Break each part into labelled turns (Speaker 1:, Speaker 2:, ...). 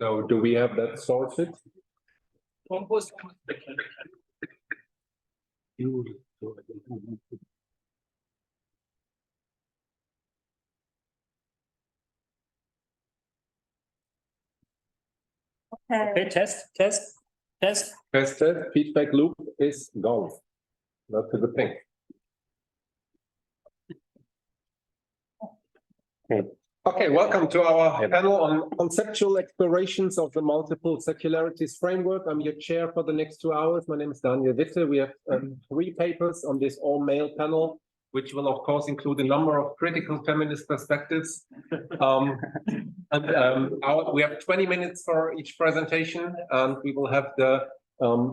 Speaker 1: So do we have that sorted?
Speaker 2: Okay, test.
Speaker 1: Feedback loop is gone. That's a good thing. Okay, welcome to our panel on conceptual explorations of the multiple secularities framework. I'm your chair for the next 2 hours. My name is Daniel Witte. We have 3 papers on this all-male panel, which will, of course, include a number of critical feminist perspectives. We have 20 minutes for each presentation, and we will have the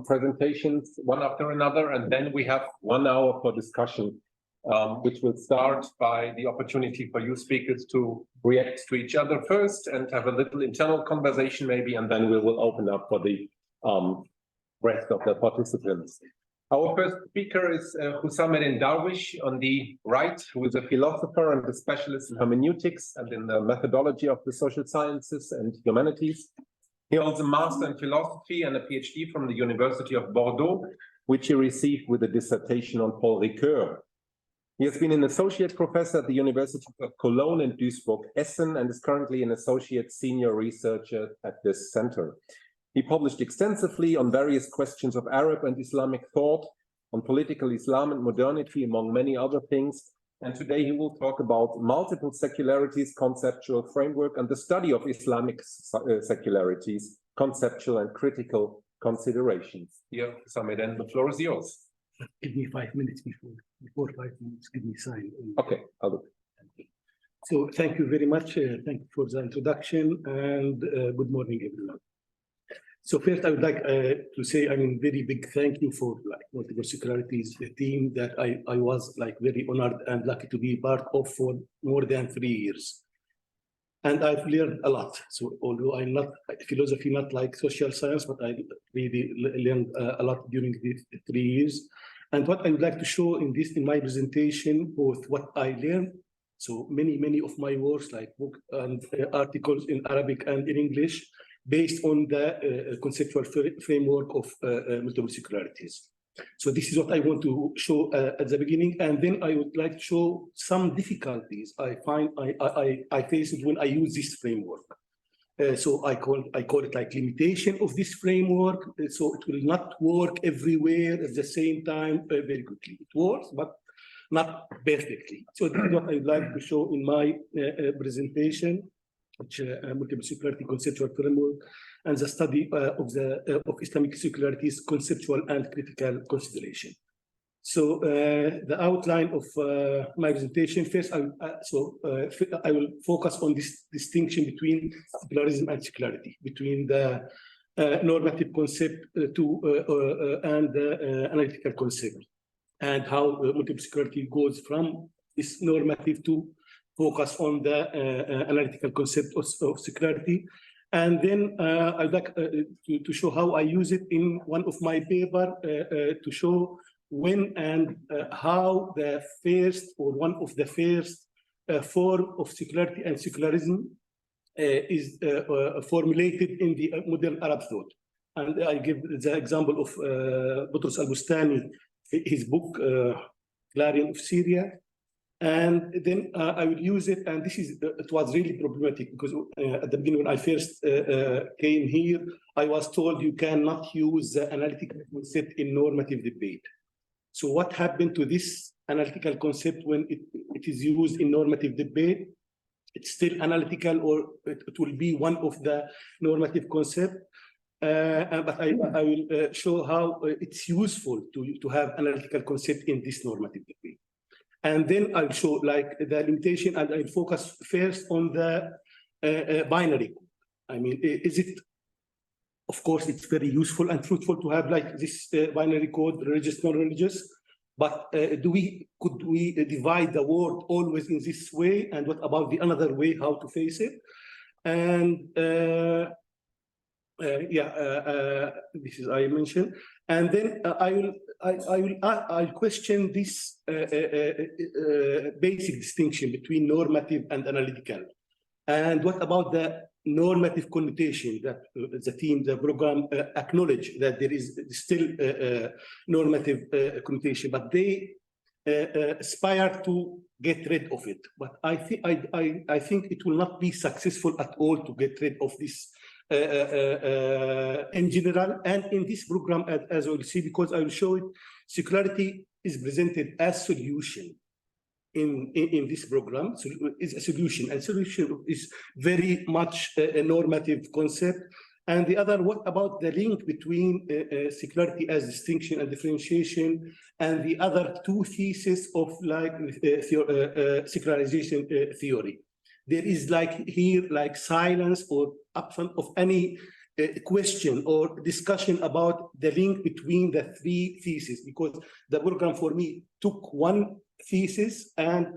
Speaker 1: presentations one after another, and then we have 1 hour for discussion, which will start by the opportunity for you speakers to react to each other first and have a little internal conversation maybe, and then we will open up for the rest of the participants. Our first speaker is Hussamuddin Darwish on the right, who is a philosopher and a specialist in hermeneutics and in the methodology of the social sciences and humanities. He holds a master in philosophy and a PhD from the University of Bordeaux, which he received with a dissertation on Paul Ricoeur. He has been an associate professor at the University of Cologne and Duisburg-Essen and is currently an associate senior researcher at this center. He published extensively on various questions of Arab and Islamic thought, on political Islam and modernity, among many other things. And today he will talk about multiple secularities, conceptual framework, and the study of Islamic secularities, conceptual and critical considerations. Here, Hussamuddin, the floor is yours.
Speaker 3: Give me 5 minutes before 5 minutes, give me sign.
Speaker 1: Okay, I'll do it.
Speaker 3: So thank you very much. Thank you for the introduction, and good morning, everyone. So first, I would like to say, very big thank you for multiple secularities, the team that I was very honored and lucky to be part of for more than 3 years. And I've learned a lot. So although I'm not philosophy, not like social science, but I really learned a lot during these 3 years. And what I would like to show in my presentation, both what I learned, so many of my works, like book and articles in Arabic and in English, based on the conceptual framework of multiple secularities. So this is what I want to show at the beginning, and then I would like to show some difficulties I find I faced when I use this framework. So I call it like limitation of this framework. So it will not work everywhere at the same time very quickly. It works, but not perfectly. So this is what I would like to show in my presentation, which multiple secularity conceptual framework and the study of Islamic secularities, conceptual and critical consideration. So the outline of my presentation, first I will focus on this distinction between secularism and secularity, between the normative concept and the analytical concept, and how multiple secularity goes from this normative to focus on the analytical concept of secularity. And then I'd like to show how I use it in one of my papers to show when and how the first or one of the first form of secularity and secularism is formulated in the modern Arab thought. And I give the example of Boutros al-Bustani, his book, Clarion of Syria. And then I will use it, and it was really problematic because at the beginning when I first came here, I was told you cannot use the analytical concept in normative debate. So what happened to this analytical concept when it is used in normative debate? It's still analytical, or it will be one of the normative concepts. But I will show how it's useful to have analytical concept in this normative debate. And then I'll show the limitation, and I'll focus first on the binary. Is it, of course, it's very useful and fruitful to have this binary code, religious, non-religious, but could we divide the world always in this way? And what about the another way, how to face it? And this is I mentioned. And then I'll question this basic distinction between normative and analytical. And what about the normative connotation that the program acknowledge that there is still normative connotation, but they aspire to get rid of it. But I think it will not be successful at all to get rid of this in general and in this program, as we'll see, because I will show it. Secularity is presented as solution in this program. So is a solution, and solution is very much a normative concept. And the other, what about the link between secularity as distinction and differentiation and the other two theses of like secularization theory? There is like here like silence or absence of any question or discussion about the link between the three theses, because the program for me took one thesis and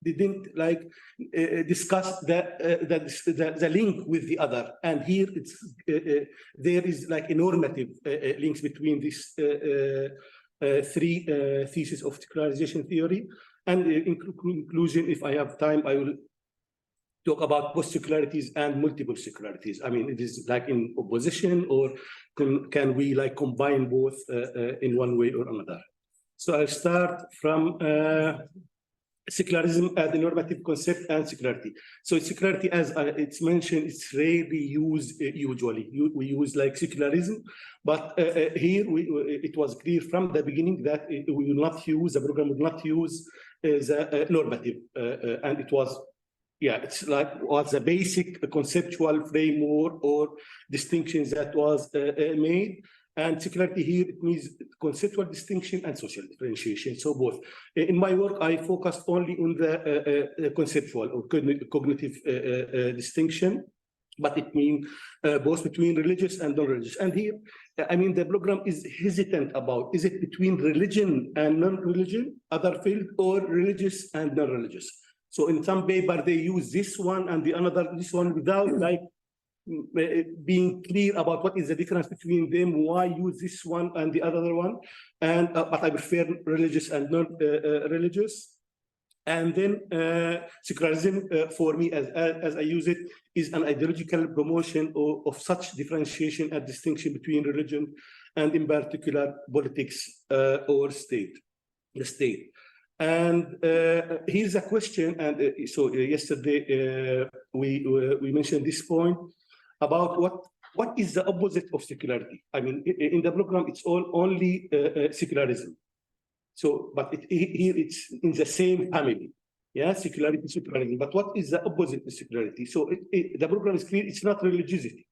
Speaker 3: didn't like discuss the link with the other. And here it's there is like a normative links between these three theses of secularization theory. And in conclusion, if I have time, I will talk about both secularities and multiple secularities. I mean, it is like in opposition, or can we like combine both in one way or another? So I'll start from secularism as the normative concept and secularity. So secularity, as it's mentioned, it's rarely used usually. We use like secularism, but here it was clear from the beginning that we will not use, the program will not use the normative, and it was, yeah, it's like was a basic conceptual framework or distinctions that was made. And secularity here, it means conceptual distinction and social differentiation. So both. In my work, I focused only on the conceptual or cognitive distinction, but it means both between religious and non-religious. And here, I mean, the program is hesitant about, is it between religion and non-religion, other field, or religious and non-religious? So in some paper, they use this one and the another, this one, without like being clear about what is the difference between them, why use this one and the other one. And but I prefer religious and non-religious. And then secularism, for me, as I use it, is an ideological promotion of such differentiation and distinction between religion and, in particular, politics or state, the state. And here's a question, and so yesterday we mentioned this point about what is the opposite of secularity. I mean, in the program, it's only secularism. So, but here it's in the same family, yeah, secularity, secularism. But what is the opposite of secularity? So the program is clear, it's not religiosity.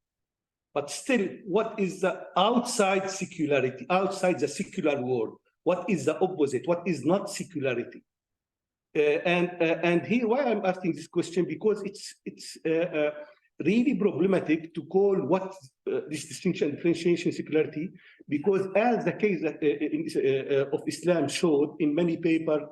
Speaker 3: But still, what is the outside secularity, outside the secular world? What is the opposite? What is not secularity? And here, why I'm asking this question, because it's really problematic to call what this distinction, differentiation, secularity, because as the case of Islam showed in many papers,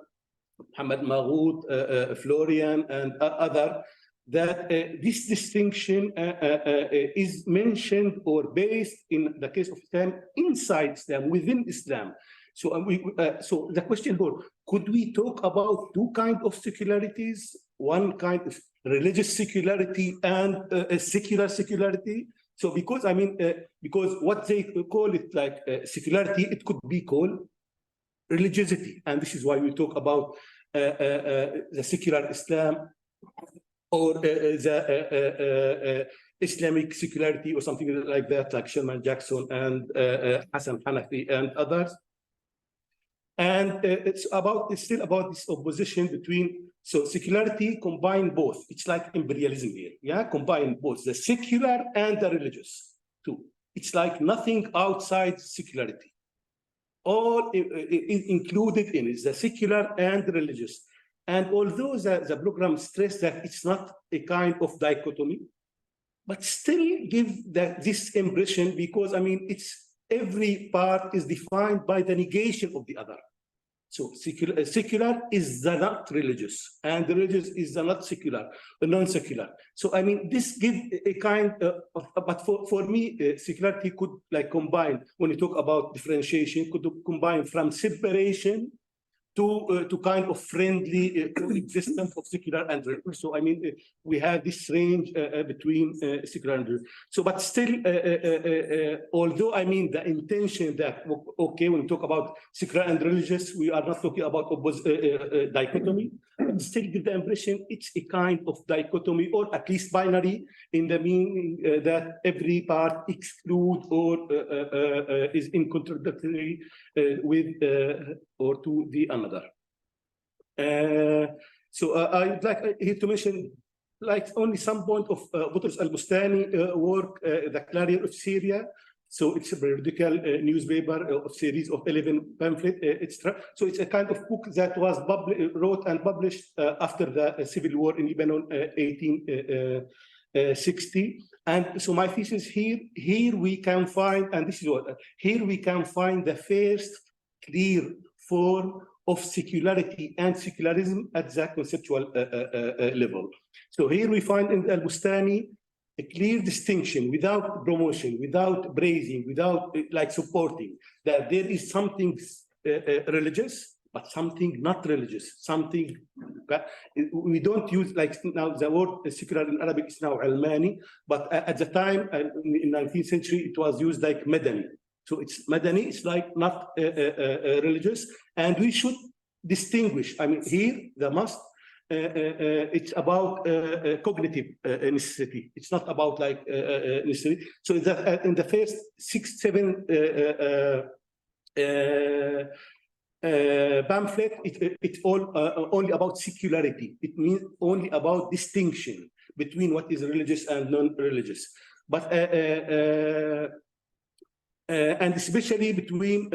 Speaker 3: Muhammad Maghut, Florian, and other, that this distinction is mentioned or based in the case of Islam, inside Islam, within Islam. So, so the question was, could we talk about two kinds of secularities, one kind of religious secularity and a secular secularity? So because, I mean, because what they call it like secularity, it could be called religiosity. And this is why we talk about the secular Islam or the Islamic secularity or something like that, like Sherman Jackson and Hassan Hanafi and others. And it's still about this opposition between, so secularity combine both. It's like imperialism here, yeah? Combine both the secular and the religious too. It's like nothing outside secularity. All included in it, the secular and the religious. And although the program stressed that it's not a kind of dichotomy, but still give this impression, because I mean, it's every part is defined by the negation of the other. So secular is the not religious, and the religious is the not secular, the non-secular. So I mean, this gives a kind of, but for me, secularity could like combine, when you talk about differentiation, could combine from separation to kind of friendly coexistence of secular and religious. So I mean, we have this range between secular and religious. So, but still, although I mean the intention that okay, when we talk about secular and religious, we are not talking about dichotomy. But still, give the impression it's a kind of dichotomy, or at least binary, in the meaning that every part excludes or is in contradictory with or to the another. So I'd like here to mention like only some point of Boutros al-Bustani work, The Clarion of Syria. So it's a periodical newspaper of series of 11 pamphlets, etc. So it's a kind of book that was wrote and published after the civil war in Lebanon, 1860. And so my thesis here we can find, and this is what, here we can find the first clear form of secularity and secularism at the conceptual level. So here we find in al-Bustani a clear distinction, without promotion, without praising, without like supporting, that there is something religious, but something not religious, something we don't use, like now the word secular in Arabic is now Almani, but at the time in the 19th century it was used like Madani. So it's Madani, it's like not religious, and we should distinguish. I mean, here the must. It's about cognitive necessity. It's not about like necessity. So in the first 6-7 pamphlet, it's all only about secularity. It means only about distinction between what is religious and non-religious. But and especially between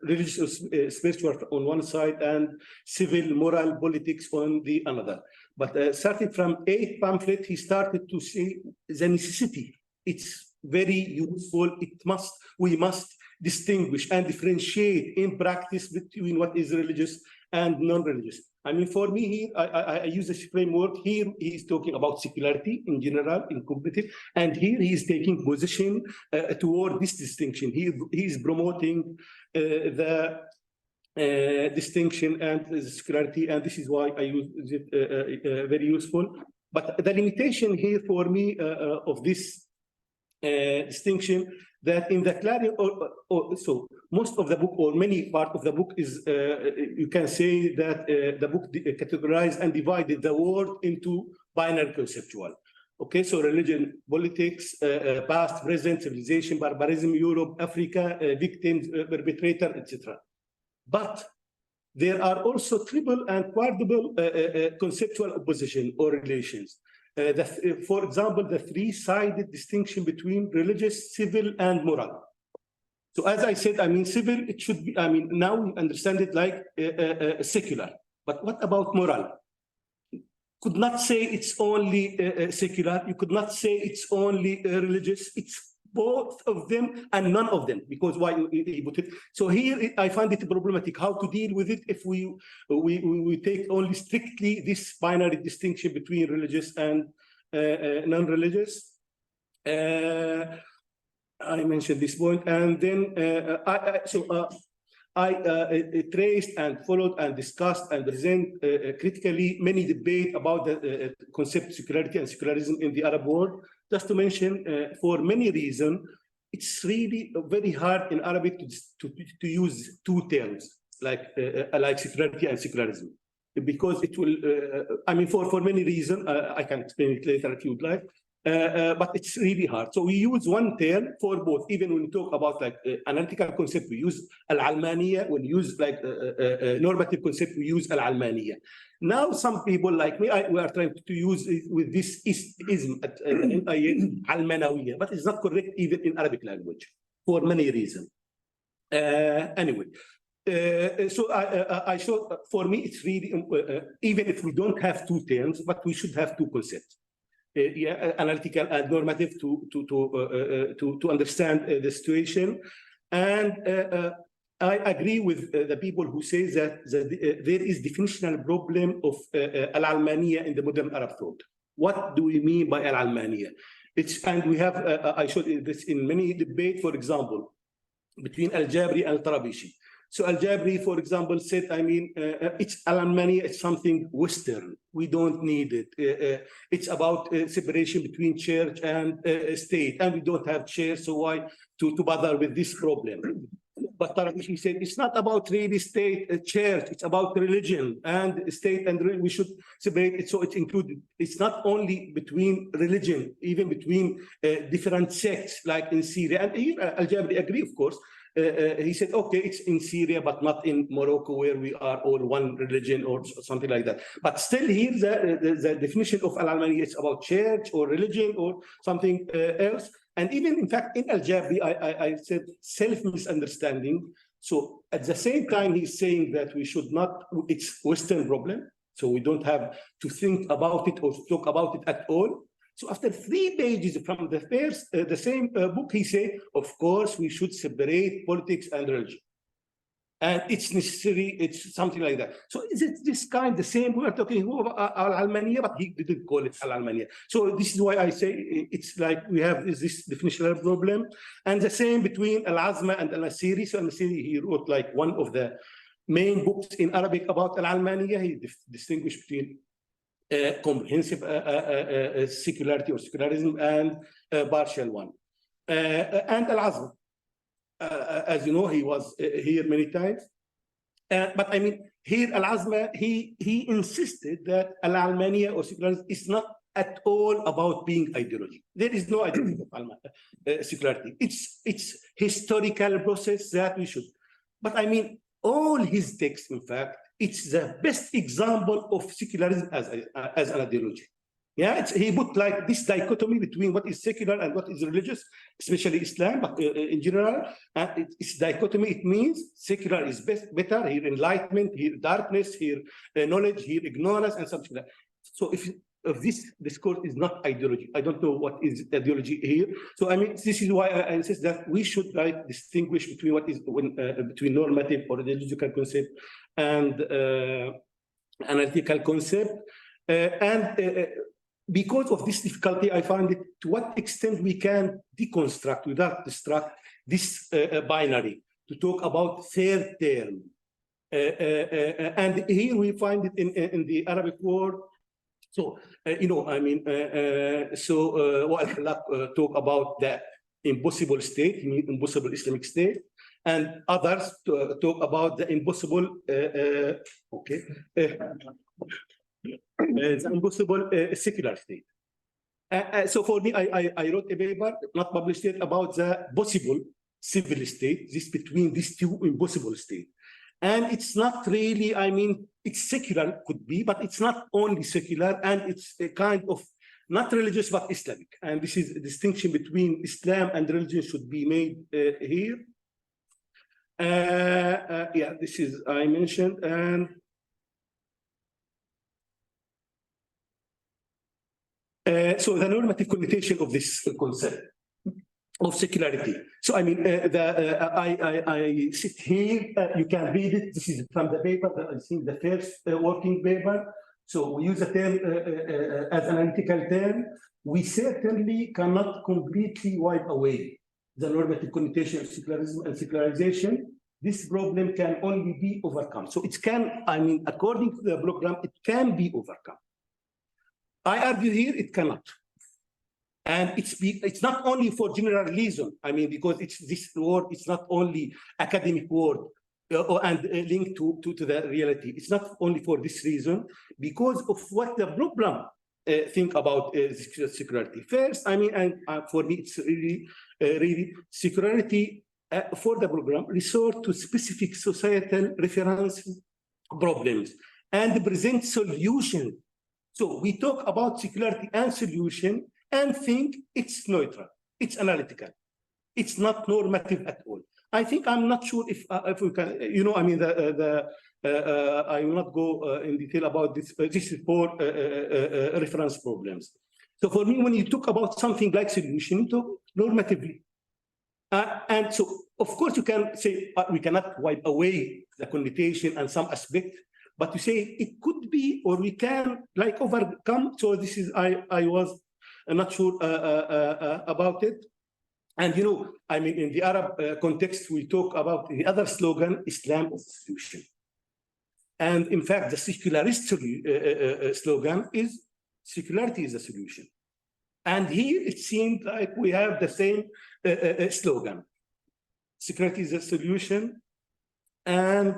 Speaker 3: religious, spiritual on one side and civil, moral, politics on the another. But starting from 8 pamphlet, he started to see the necessity. It's very useful. We must distinguish and differentiate in practice between what is religious and non-religious. I mean, for me here, I use this framework. Here he is talking about secularity in general, in cognitive, and here he is taking position toward this distinction. He is promoting the distinction and the secularity, and this is why I use it very useful. But the limitation here for me of this distinction, that in the Clarion, so most of the book or many part of the book is, you can say that the book categorized and divided the world into binary conceptual. Okay, so religion, politics, past, present, civilization, barbarism, Europe, Africa, victims, perpetrator, etc. But there are also triple and quadruple conceptual opposition or relations. For example, the 3-sided distinction between religious, civil, and moral. So as I said, I mean, civil, it should be, I mean, now we understand it like secular. But what about moral? You could not say it's only secular. You could not say it's only religious. It's both of them and none of them, because why you put it. So here I find it problematic how to deal with it if we take only strictly this binary distinction between religious and non-religious. I mentioned this point, and then I traced and followed and discussed and present critically many debate about the concept secularity and secularism in the Arab world. Just to mention, for many reasons, it's really very hard in Arabic to use 2 terms like secularity and secularism, because it will, I mean, for many reasons, I can explain it later if you would like, but it's really hard. So we use one term for both. Even when we talk about like analytical concept, we use al-Almaniya. When we use like normative concept, we use al-Almaniya. Now, some people like me, we are trying to use it with this ism at al-Manawiya, but it's not correct even in Arabic language for many reasons. Anyway, so I showed, for me, it's really, even if we don't have 2 terms, but we should have 2 concepts. Analytical and normative to understand the situation. And I agree with the people who say that there is definitional problem of al-Almaniya in the modern Arab thought. What do we mean by al-Almaniya? And we have, I showed this in many debates, for example, between al-Jabri and al-Tarabishi. So Al-Jabri, for example, said, I mean, it's Al-Almania, it's something Western. We don't need it. It's about separation between church and state, and we don't have church, so why to bother with this problem? But he said, it's not about really state, church, it's about religion and state, and we should separate it. So it's included. It's not only between religion, even between different sects, like in Syria. And here, Al-Jabri agree, of course. He said, okay, it's in Syria, but not in Morocco, where we are all one religion or something like that. But still here, the definition of Al-Almaniya is about church or religion or something else. And even, in fact, in Al-Jabri, I said self-misunderstanding. So at the same time, he's saying that we should not, it's Western problem. So we don't have to think about it or talk about it at all. So after 3 pages from the first, the same book, he said, of course, we should separate politics and religion. And it's necessary, it's something like that. So is it this kind, the same, we are talking about Al-Almaniya, but he didn't call it Al-Almaniya. So this is why I say it's like we have this definitional problem. And the same between Al-Azma and Al-Nasiri. So Al-Nasiri, he wrote like one of the main books in Arabic about Al-Almaniya. He distinguished between comprehensive secularity or secularism and partial one. And Al-Azm, as you know, he was here many times. But I mean, here Al-Azm, he insisted that Al-Almaniya or secularism is not at all about being ideology. There is no ideology of secularity. It's historical process that we should. But I mean, all his texts, in fact, it's the best example of secularism as an ideology. Yeah, he put like this dichotomy between what is secular and what is religious, especially Islam, but in general, it's dichotomy. It means secular is better, here enlightenment, here darkness, here knowledge, here ignorance, and something like that. So if this discourse is not ideology, I don't know what is ideology here. So I mean, this is why I insist that we should like distinguish between what is between normative or ideological concept and analytical concept. Because of this difficulty, I find it to what extent we can deconstruct without destruct this binary to talk about third term. And here we find it in the Arabic word. So, you know, I mean, talk about the impossible state, impossible Islamic state, and others talk about the impossible, the impossible secular state. So for me, I wrote a paper, not published yet, about the possible civil state, this between these two impossible states. And it's not really, I mean, it's secular, could be, but it's not only secular, and it's a kind of not religious, but Islamic. And this is a distinction between Islam and religion should be made here. Yeah, this is, I mentioned, and so the normative connotation of this concept of secularity. So I mean, I sit here. You can read it. This is from the paper that I think the first working paper. So we use the term as an analytical term. We certainly cannot completely wipe away the normative connotation of secularism and secularization. This problem can only be overcome. So it can, I mean, according to the program, it can be overcome. I argue here it cannot. And it's not only for general reason. I mean, because it's this word, it's not only academic word and linked to the reality. It's not only for this reason, because of what the program think about secularity. First, I mean, and for me, it's really secularity for the program resort to specific societal reference problems and present solutions. So we talk about secularity and solution and think it's neutral, it's analytical, it's not normative at all. I think I'm not sure if we can, you know, I mean, I will not go in detail about this. This is for reference problems. So for me, when you talk about something like solution, you talk normatively. And so, of course, you can say we cannot wipe away the connotation and some aspect, but you say it could be, or we can like overcome. So this is, I was not sure about it. And I mean, in the Arab context, we talk about the other slogan, Islam is the solution. And in fact, the secularist slogan is secularity is the solution. And here it seemed like we have the same slogan. Secularity is the solution. And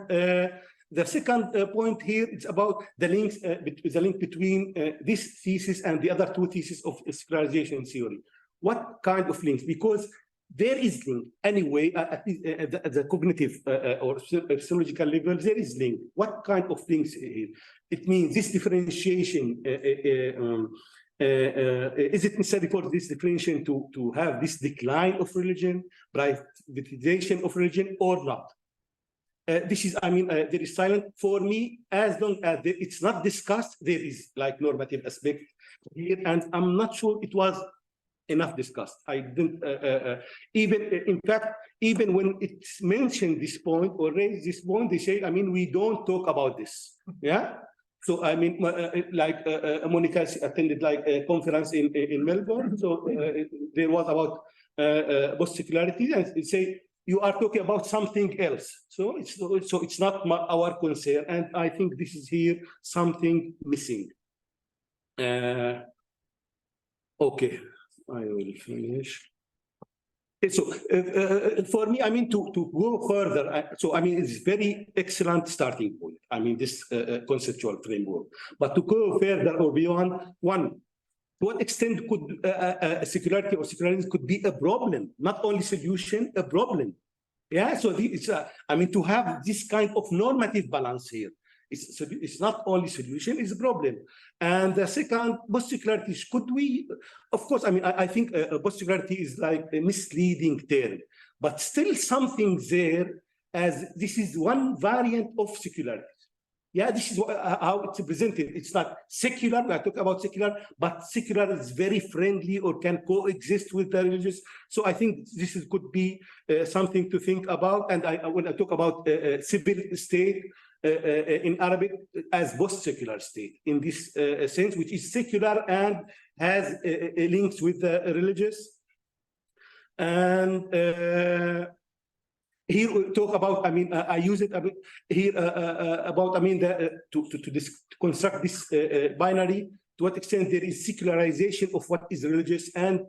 Speaker 3: the second point here is about the link between this thesis and the other two theses of secularization theory. What kind of links? Because there is link anyway at the cognitive or physiological level. There is link. What kind of links here? It means this differentiation. Is it necessary for this differentiation to have this decline of religion, privatization of religion, or not? This is, I mean, there is silent for me as long as it's not discussed. There is like normative aspect here, and I'm not sure it was enough discussed. I didn't even, in fact, even when it's mentioned this point or raised this point, they say, I mean, we don't talk about this. Yeah. So I mean, like Monica attended like a conference in Melbourne. So there was about post-secularities, and they say you are talking about something else. So it's not our concern, and I think this is here something missing. Okay. I will finish. So for me, I mean, to go further, so I mean, it's very excellent starting point. I mean, this conceptual framework. But to go further or beyond, to what extent could secularity or secularism could be a problem, not only solution, a problem? Yeah, so it's, I mean, to have this kind of normative balance here. It's not only solution, it's a problem. And the second, post-secularity, could we, of course, I mean, I think post-secularity is like a misleading term, but still something there as this is one variant of secularity. Yeah, this is how it's presented. It's not secular, I talk about secular, but secular is very friendly or can coexist with the religious. So I think this could be something to think about. And when I talk about civil state, in Arabic as post-secular state in this sense, which is secular and has links with the religious. And here we talk about, I mean, I use it a bit here about, I mean, to construct this binary, to what extent there is secularization of what is religious and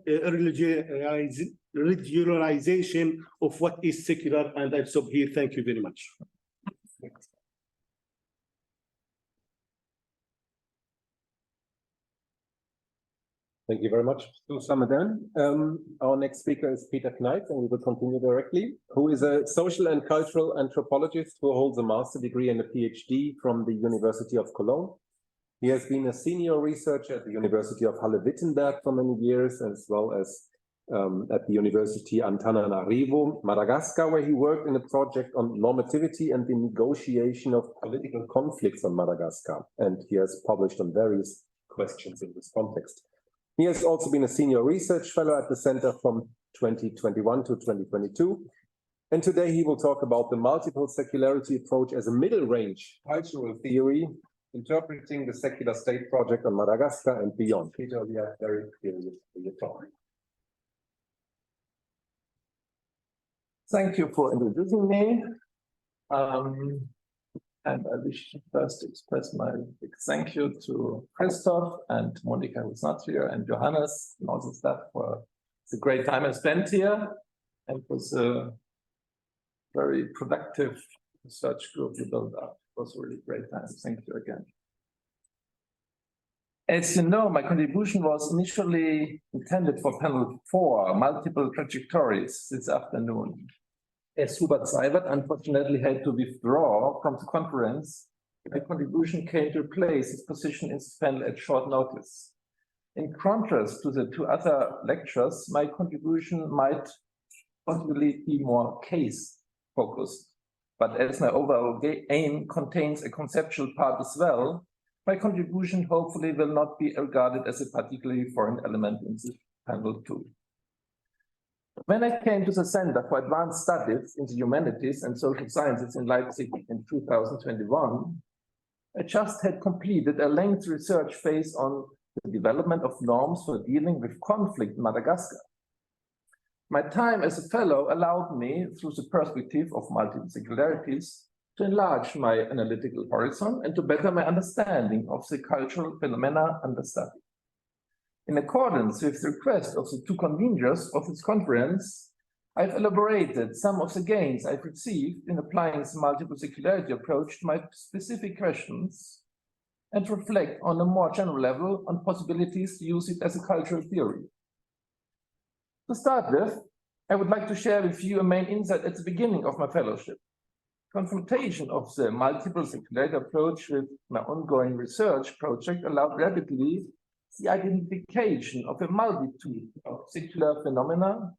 Speaker 3: regionalization of what is secular. And I'll stop here. Thank you very much.
Speaker 1: Thank you very much, Samadan. Our next speaker is Peter Kneitz, and we will continue directly, who is a social and cultural anthropologist who holds a master degree and a PhD from the University of Cologne. He has been a senior researcher at the University of Halle-Wittenberg for many years, as well as at the University Antananarivo, Madagascar, where he worked in a project on normativity and the negotiation of political conflicts on Madagascar. And he has published on various questions in this context. He has also been a senior research fellow at the center from 2021 to 2022. And today he will talk about the multiple secularity approach as a middle range cultural theory, interpreting the secular state project on Madagascar and beyond. Peter, we are very curious for your talk.
Speaker 4: Thank you for introducing me. And I wish first to express my big thank you to Christoph and Monica, who's not here, and Johannes and all the staff for the great time I spent here. And it was a very productive research group you built up. It was a really great time. Thank you again. As you know, my contribution was initially intended for panel 4, multiple trajectories, this afternoon. As Hubert Seibert unfortunately had to withdraw from the conference, my contribution came to replace his position in this panel at short notice. In contrast to the two other lectures, my contribution might possibly be more case-focused. But as my overall aim contains a conceptual part as well, my contribution hopefully will not be regarded as a particularly foreign element in this panel too. When I came to the Center for Advanced Studies in the Humanities and Social Sciences in Leipzig in 2021, I just had completed a lengthy research phase on the development of norms for dealing with conflict in Madagascar. My time as a fellow allowed me, through the perspective of multiple secularities, to enlarge my analytical horizon and to better my understanding of the cultural phenomena under study. In accordance with the request of the two conveners of this conference, I've elaborated some of the gains I've received in applying the multiple secularity approach to my specific questions and reflect on a more general level on possibilities to use it as a cultural theory. To start with, I would like to share with you a main insight at the beginning of my fellowship. Confrontation of the multiple secularity approach with my ongoing research project allowed rapidly the identification of a multitude of secular phenomena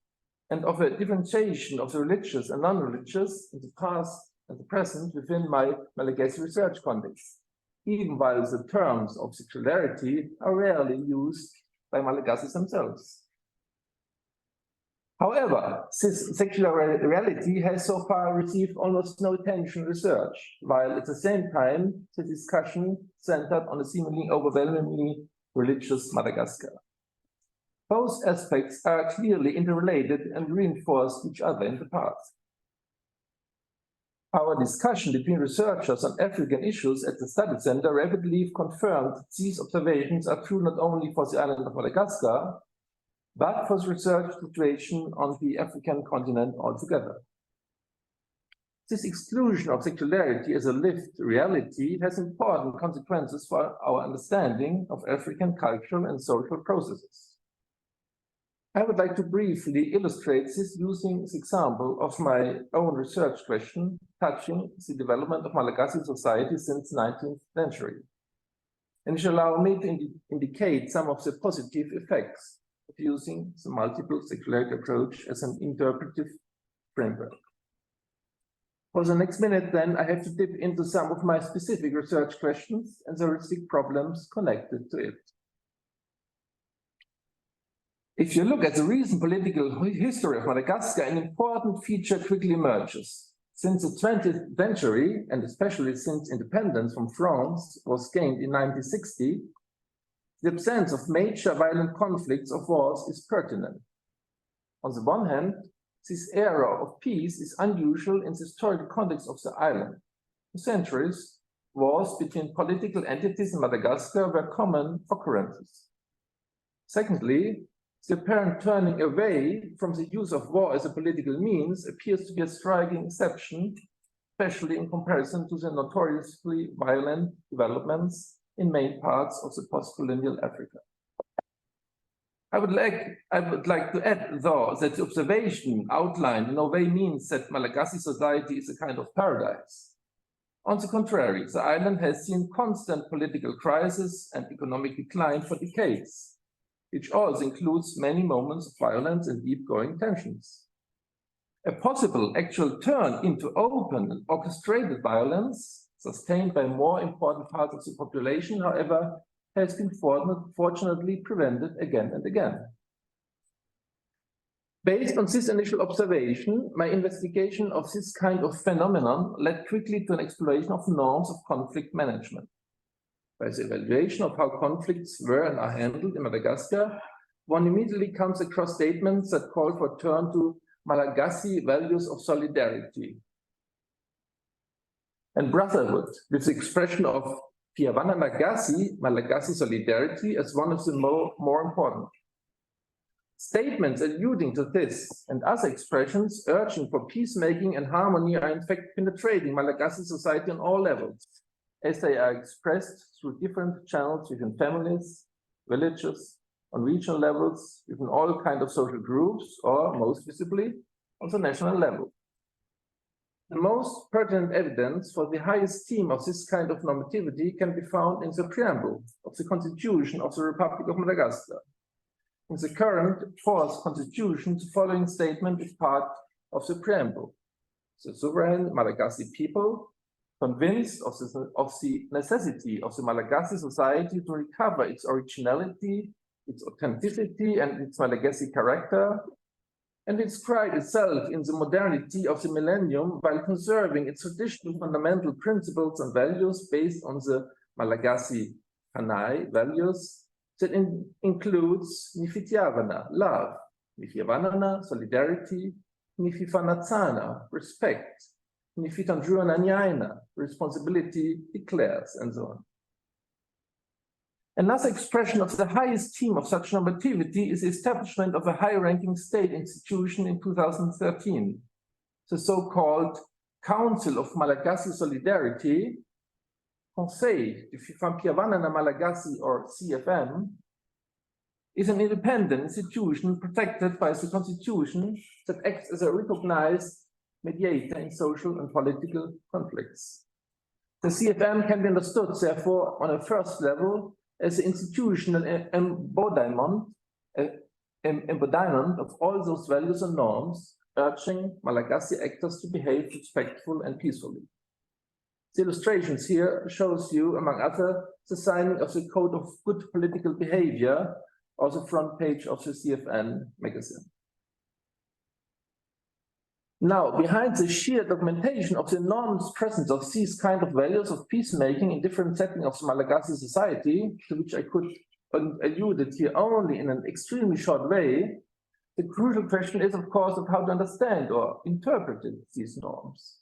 Speaker 4: and of a differentiation of the religious and non-religious in the past and the present within my Malagasy research context, even while the terms of secularity are rarely used by Malagasis themselves. However, this secular reality has so far received almost no attention in research, while at the same time the discussion centered on a seemingly overwhelmingly religious Madagascar. Both aspects are clearly interrelated and reinforce each other in the past. Our discussion between researchers on African issues at the study center rapidly confirmed that these observations are true not only for the island of Madagascar, but for the research situation on the African continent altogether. This exclusion of secularity as a lived reality has important consequences for our understanding of African cultural and social processes. I would like to briefly illustrate this using the example of my own research question touching the development of Malagasy society since the 19th century. And it shall allow me to indicate some of the positive effects of using the multiple secularity approach as an interpretive framework. For the next minute, then, I have to dip into some of my specific research questions and the heuristic problems connected to it. If you look at the recent political history of Madagascar, an important feature quickly emerges. Since the 20th century, and especially since independence from France was gained in 1960, the absence of major violent conflicts or wars is pertinent. On the one hand, this era of peace is unusual in the historical context of the island. For centuries, wars between political entities in Madagascar were common occurrences. Secondly, the apparent turning away from the use of war as a political means appears to be a striking exception, especially in comparison to the notoriously violent developments in main parts of the post-colonial Africa. I would like to add, though, that the observation outlined in no way means that Malagasy society is a kind of paradise. On the contrary, the island has seen constant political crisis and economic decline for decades, which also includes many moments of violence and deep-going tensions. A possible actual turn into open and orchestrated violence, sustained by more important parts of the population, however, has been fortunately prevented again and again. Based on this initial observation, my investigation of this kind of phenomenon led quickly to an exploration of norms of conflict management. By the evaluation of how conflicts were and are handled in Madagascar, one immediately comes across statements that call for a turn to Malagasy values of solidarity and brotherhood, with the expression of Piawana Malagasy solidarity as one of the more important. Statements alluding to this and other expressions urging for peacemaking and harmony are in fact penetrating Malagasy society on all levels, as they are expressed through different channels within families, villages, on regional levels, within all kinds of social groups, or most visibly on the national level. The most pertinent evidence for the high esteem of this kind of normativity can be found in the preamble of the Constitution of the Republic of Madagascar. In the current fourth Constitution, the following statement is part of the preamble. The sovereign Malagasy people, convinced of the necessity of the Malagasy society to recover its originality, its authenticity, and its Malagasy character, and its pride itself in the modernity of the millennium while conserving its traditional fundamental principles and values based on the Malagasy Hanai values that includes Nifitiavana, love, Nifivanana, solidarity, Nififanatsana, respect, Nifitanjuananyana, responsibility declares, and so on. Another expression of the highest theme of such normativity is the establishment of a high-ranking state institution in 2013, the so-called Council of Malagasy Solidarity, Conseil de Fampiavanana Malagasy, or CFM, is an independent institution protected by the Constitution that acts as a recognized mediator in social and political conflicts. The CFM can be understood, therefore, on a first level as the institutional embodiment of all those values and norms, urging Malagasy actors to behave respectfully and peacefully. The illustrations here shows you, among others, the signing of the Code of Good Political Behavior, or the front page of the CFN magazine. Now, behind the sheer documentation of the enormous presence of these kind of values of peacemaking in different settings of Malagasy society, to which I could allude here only in an extremely short way, the crucial question is, of course, of how to understand or interpret these norms.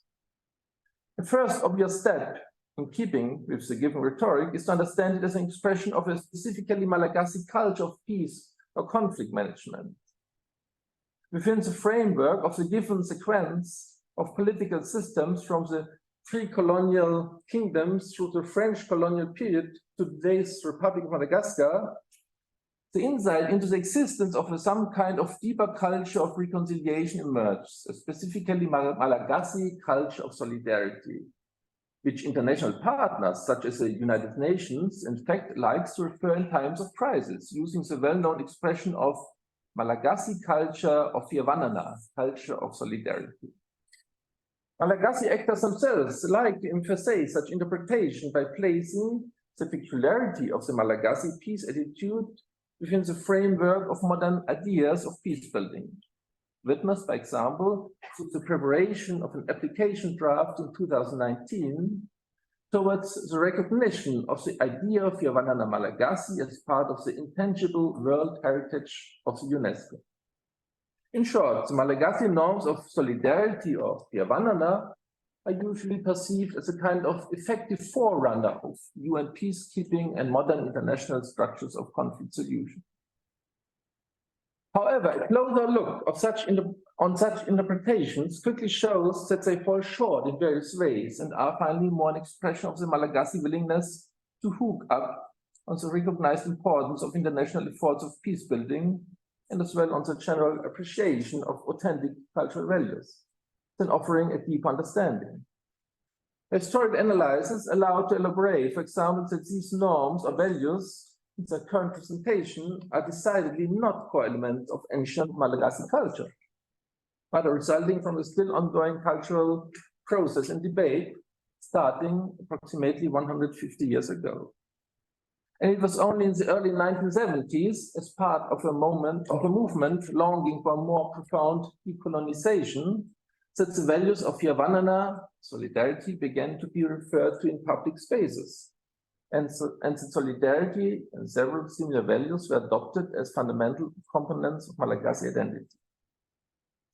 Speaker 4: The first obvious step in keeping with the given rhetoric is to understand it as an expression of a specifically Malagasy culture of peace or conflict management. Within the framework of the given sequence of political systems from the pre-colonial kingdoms through the French colonial period to today's Republic of Madagascar, the insight into the existence of some kind of deeper culture of reconciliation emerges, a specifically Malagasy culture of solidarity, which international partners such as the United Nations in fact likes to refer in times of crisis, using the well-known expression of Malagasy culture of Fiavanana, culture of solidarity. Malagasy actors themselves like to emphasize such interpretation by placing the peculiarity of the Malagasy peace attitude within the framework of modern ideas of peace building. Witnessed, by example, through the preparation of an application draft in 2019 towards the recognition of the idea of Fiavanana Malagasy as part of the intangible world heritage of the UNESCO. In short, the Malagasy norms of solidarity or Fiavanana are usually perceived as a kind of effective forerunner of UN peacekeeping and modern international structures of conflict solution. However, a closer look on such interpretations quickly shows that they fall short in various ways and are finally more an expression of the Malagasy willingness to hook up on the recognized importance of international efforts of peace building and as well on the general appreciation of authentic cultural values, than offering a deep understanding. Historical analysis allow to elaborate, for example, that these norms or values in their current presentation are decidedly not core elements of ancient Malagasy culture, but are resulting from a still ongoing cultural process and debate starting approximately 150 years ago. And it was only in the early 1970s, as part of a movement longing for more profound decolonization, that the values of Fiavanana, solidarity, began to be referred to in public spaces. And the solidarity and several similar values were adopted as fundamental components of Malagasy identity.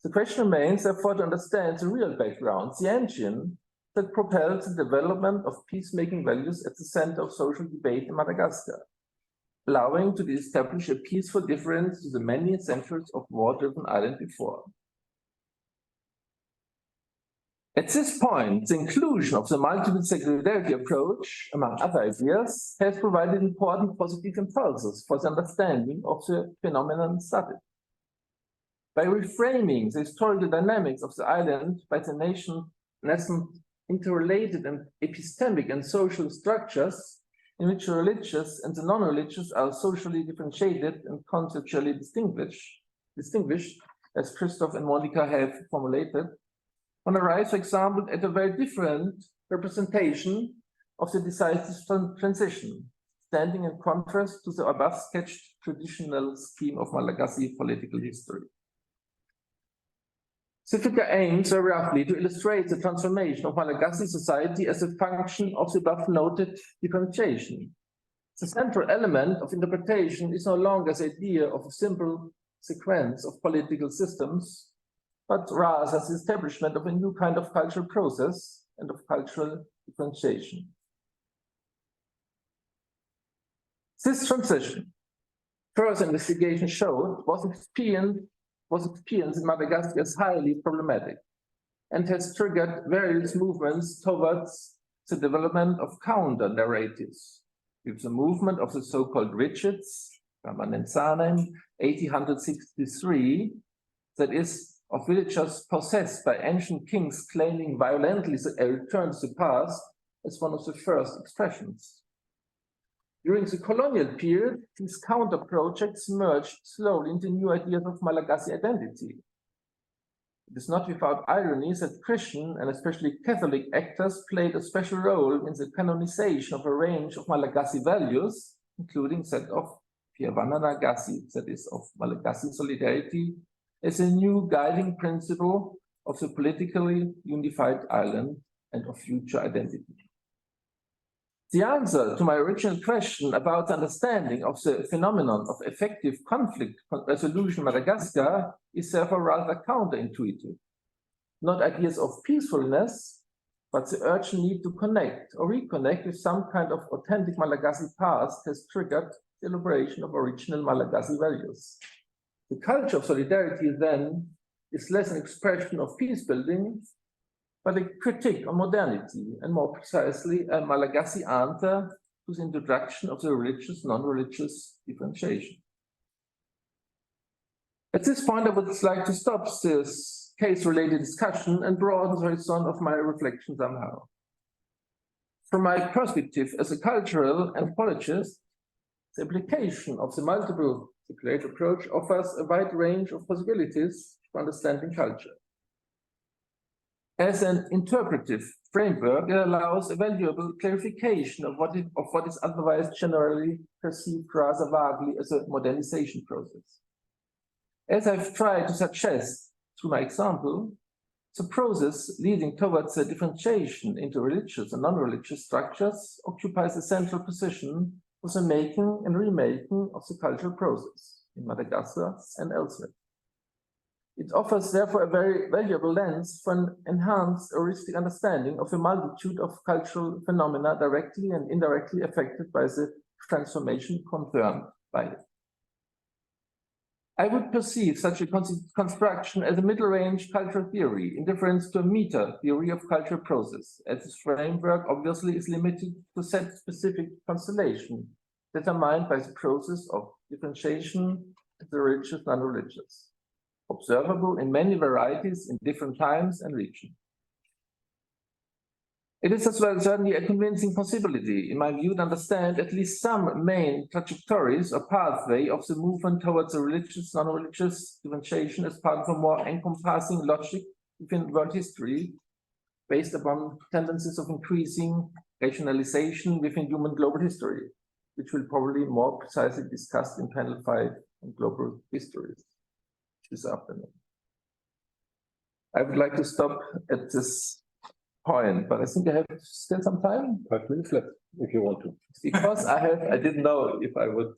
Speaker 4: The question remains, therefore, to understand the real background, the engine that propels the development of peacemaking values at the center of social debate in Madagascar, allowing to establish a peaceful difference to the many centuries of war-driven island before. At this point, the inclusion of the multiple secularity approach, among other ideas, has provided important positive impulses for the understanding of the phenomenon studied. By reframing the historical dynamics of the island by the nascent interrelated and epistemic and social structures in which the religious and the non-religious are socially differentiated and conceptually distinguished, as Christoph and Monica have formulated, one arrives, for example, at a very different representation of the decisive transition, standing in contrast to the above sketched traditional scheme of Malagasy political history. The figure aims very roughly to illustrate the transformation of Malagasy society as a function of the above noted differentiation. The central element of interpretation is no longer the idea of a simple sequence of political systems, but rather the establishment of a new kind of cultural process and of cultural differentiation. This transition, further investigation showed, was experienced in Madagascar as highly problematic and has triggered various movements towards the development of counter-narratives, with the movement of the so-called Rigids, Ramanensanem, 1863, that is, of villagers possessed by ancient kings claiming violently a return to the past, as one of the first expressions. During the colonial period, these counter-projects merged slowly into new ideas of Malagasy identity. It is not without irony that Christian and especially Catholic actors played a special role in the canonization of a range of Malagasy values, including that of Piavananagasy, that is, of Malagasy solidarity, as a new guiding principle of the politically unified island and of future identity. The answer to my original question about the understanding of the phenomenon of effective conflict resolution in Madagascar is therefore rather counterintuitive. Not ideas of peacefulness, but the urgent need to connect or reconnect with some kind of authentic Malagasy past has triggered the elaboration of original Malagasy values. The culture of solidarity then is less an expression of peace building, but a critique on modernity, and more precisely, a Malagasy answer to the introduction of the religious, non-religious differentiation. At this point, I would like to stop this case-related discussion and broaden the horizon of my reflection somehow. From my perspective as a cultural anthropologist, the application of the multiple secularity approach offers a wide range of possibilities for understanding culture. As an interpretive framework, it allows a valuable clarification of what is otherwise generally perceived rather vaguely as a modernization process. As I've tried to suggest through my example, the process leading towards the differentiation into religious and non-religious structures occupies a central position for the making and remaking of the cultural process in Madagascar and elsewhere. It offers therefore a very valuable lens for an enhanced heuristic understanding of a multitude of cultural phenomena directly and indirectly affected by the transformation confirmed by it. I would perceive such a construction as a middle-range cultural theory in difference to a meta theory of cultural process, as its framework obviously is limited to set specific constellation determined by the process of differentiation of the religious and non-religious, observable in many varieties in different times and regions. It is as well certainly a convincing possibility, in my view, to understand at least some main trajectories or pathway of the movement towards a religious, non-religious differentiation as part of a more encompassing logic within world history, based upon tendencies of increasing rationalization within human global history, which will probably more precisely discussed in panel 5 on global histories this afternoon. I would like to stop at this point, but I think I have still some time.
Speaker 1: 5 minutes left, if you want to.
Speaker 4: Because I didn't know if I would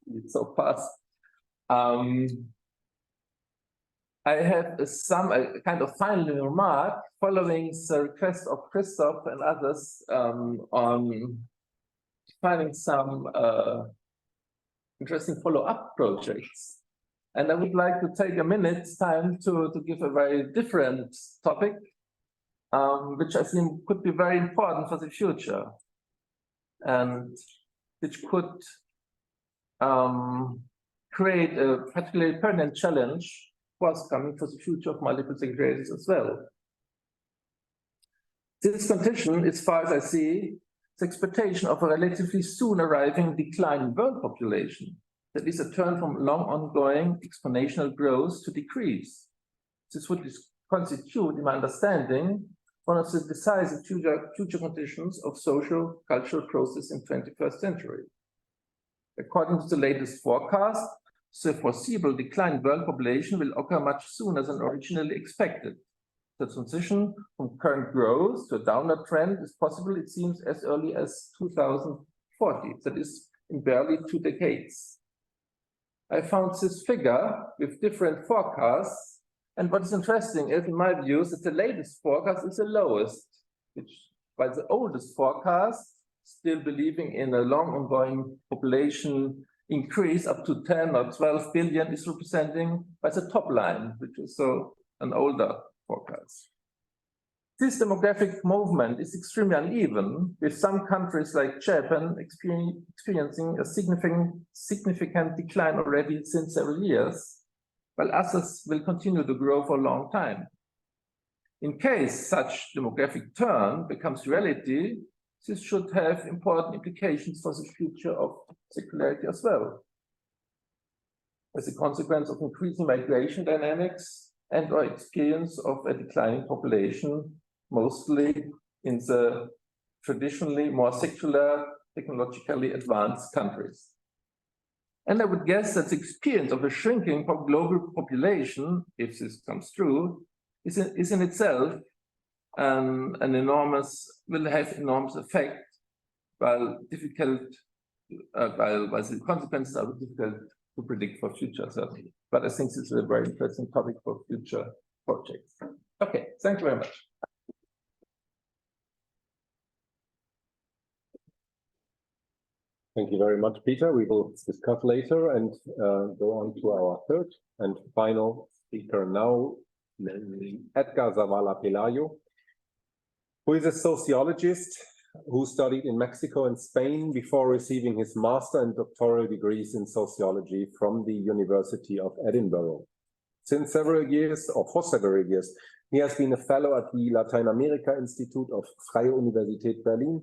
Speaker 4: read so fast. I have some kind of final remark following the request of Christoph and others on finding some interesting follow-up projects. And I would like to take a minute's time to give a very different topic, which I think could be very important for the future, and which could create a particularly pertinent challenge forthcoming for the future of multiple secularities as well. This condition, as far as I see, the expectation of a relatively soon arriving decline in world population, that is a turn from long ongoing exponential growth to decrease. This would constitute, in my understanding, one of the decisive future conditions of social cultural process in 21st century. According to the latest forecast, the foreseeable decline in world population will occur much sooner than originally expected. The transition from current growth to a downward trend is possible, it seems, as early as 2040, that is, in barely 2 decades. I found this figure with different forecasts. And what is interesting is, in my view, that the latest forecast is the lowest, which by the oldest forecast, still believing in a long ongoing population increase up to 10 or 12 billion is representing by the top line, which is so an older forecast. This demographic movement is extremely uneven, with some countries like Japan experiencing a significant decline already since several years, while others will continue to grow for a long time. In case such demographic turn becomes reality, this should have important implications for the future of secularity as well. As a consequence of increasing migration dynamics and or experience of a declining population, mostly in the traditionally more secular, technologically advanced countries. And I would guess that the experience of a shrinking global population, if this comes true, is in itself will have enormous effect, while the consequences are difficult to predict for future, certainly. But I think this is a very interesting topic for future projects. Okay, thank you very much.
Speaker 1: Thank you very much, Peter. We will discuss later and go on to our third and final speaker now, Edgar Zavala Pelayo, who is a sociologist who studied in Mexico and Spain before receiving his master and doctoral degrees in sociology from the University of Edinburgh. For several years, he has been a fellow at the Latin America Institute of Freie Universität Berlin,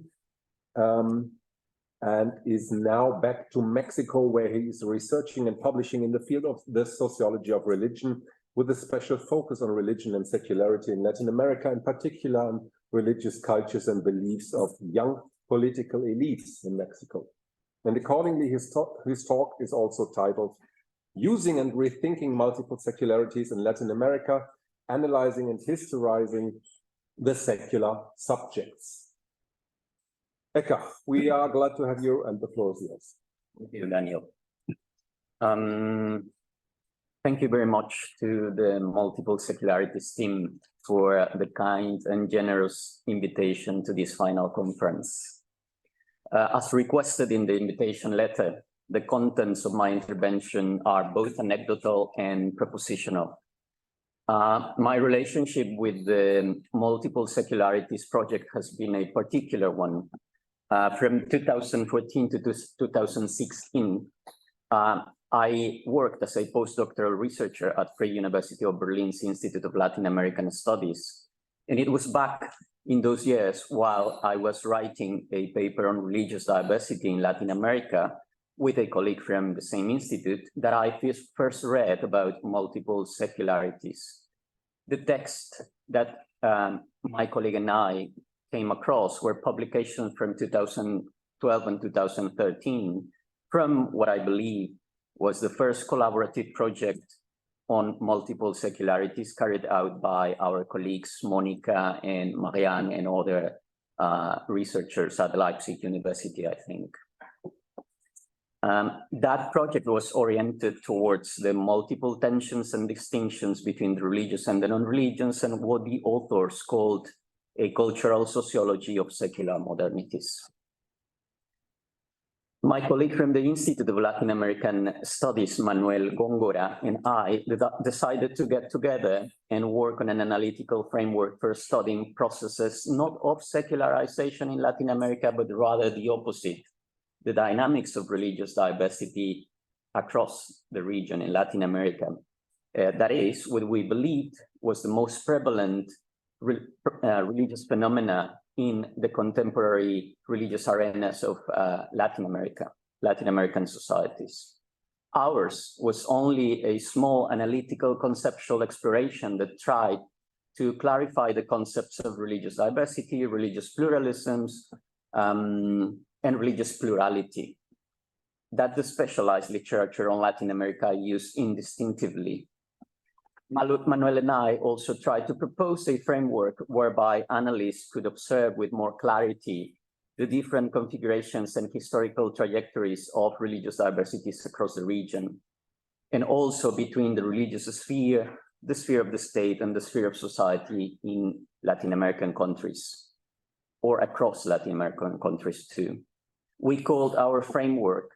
Speaker 1: and is now back to Mexico, where he is researching and publishing in the field of the sociology of religion, with a special focus on religion and secularity in Latin America, in particular on religious cultures and beliefs of young political elites in Mexico. And accordingly, his talk is also titled Using and Rethinking Multiple Secularities in Latin America, Analyzing and Historizing the Secular Subjects. Edgar, we are glad to have you, and the floor is yours.
Speaker 2: Thank you, Daniel. Thank you very much to the Multiple Secularities team for the kind and generous invitation to this final conference. As requested in the invitation letter, the contents of my intervention are both anecdotal and propositional. My relationship with the Multiple Secularities project has been a particular one. From 2014 to 2016, I worked as a postdoctoral researcher at Free University of Berlin's Institute of Latin American Studies. And it was back in those years while I was writing a paper on religious diversity in Latin America with a colleague from the same institute that I first read about multiple secularities. The text that my colleague and I came across were publications from 2012 and 2013 from what I believe was the first collaborative project on multiple secularities carried out by our colleagues Monica and Marianne and other researchers at Leipzig University, I think. That project was oriented towards the multiple tensions and distinctions between the religious and the non-religious, and what the authors called a cultural sociology of secular modernities. My colleague from the Institute of Latin American Studies, Manuel Góngora, and I decided to get together and work on an analytical framework for studying processes not of secularization in Latin America, but rather the opposite, the dynamics of religious diversity across the region in Latin America. That is, what we believed was the most prevalent religious phenomena in the contemporary religious arenas of Latin American societies. Ours was only a small analytical conceptual exploration that tried to clarify the concepts of religious diversity, religious pluralisms, and religious plurality that the specialized literature on Latin America used indistinctively. Manuel and I also tried to propose a framework whereby analysts could observe with more clarity the different configurations and historical trajectories of religious diversities across the region, and also between the religious sphere, the sphere of the state, and the sphere of society in Latin American countries, or across Latin American countries too. We called our framework,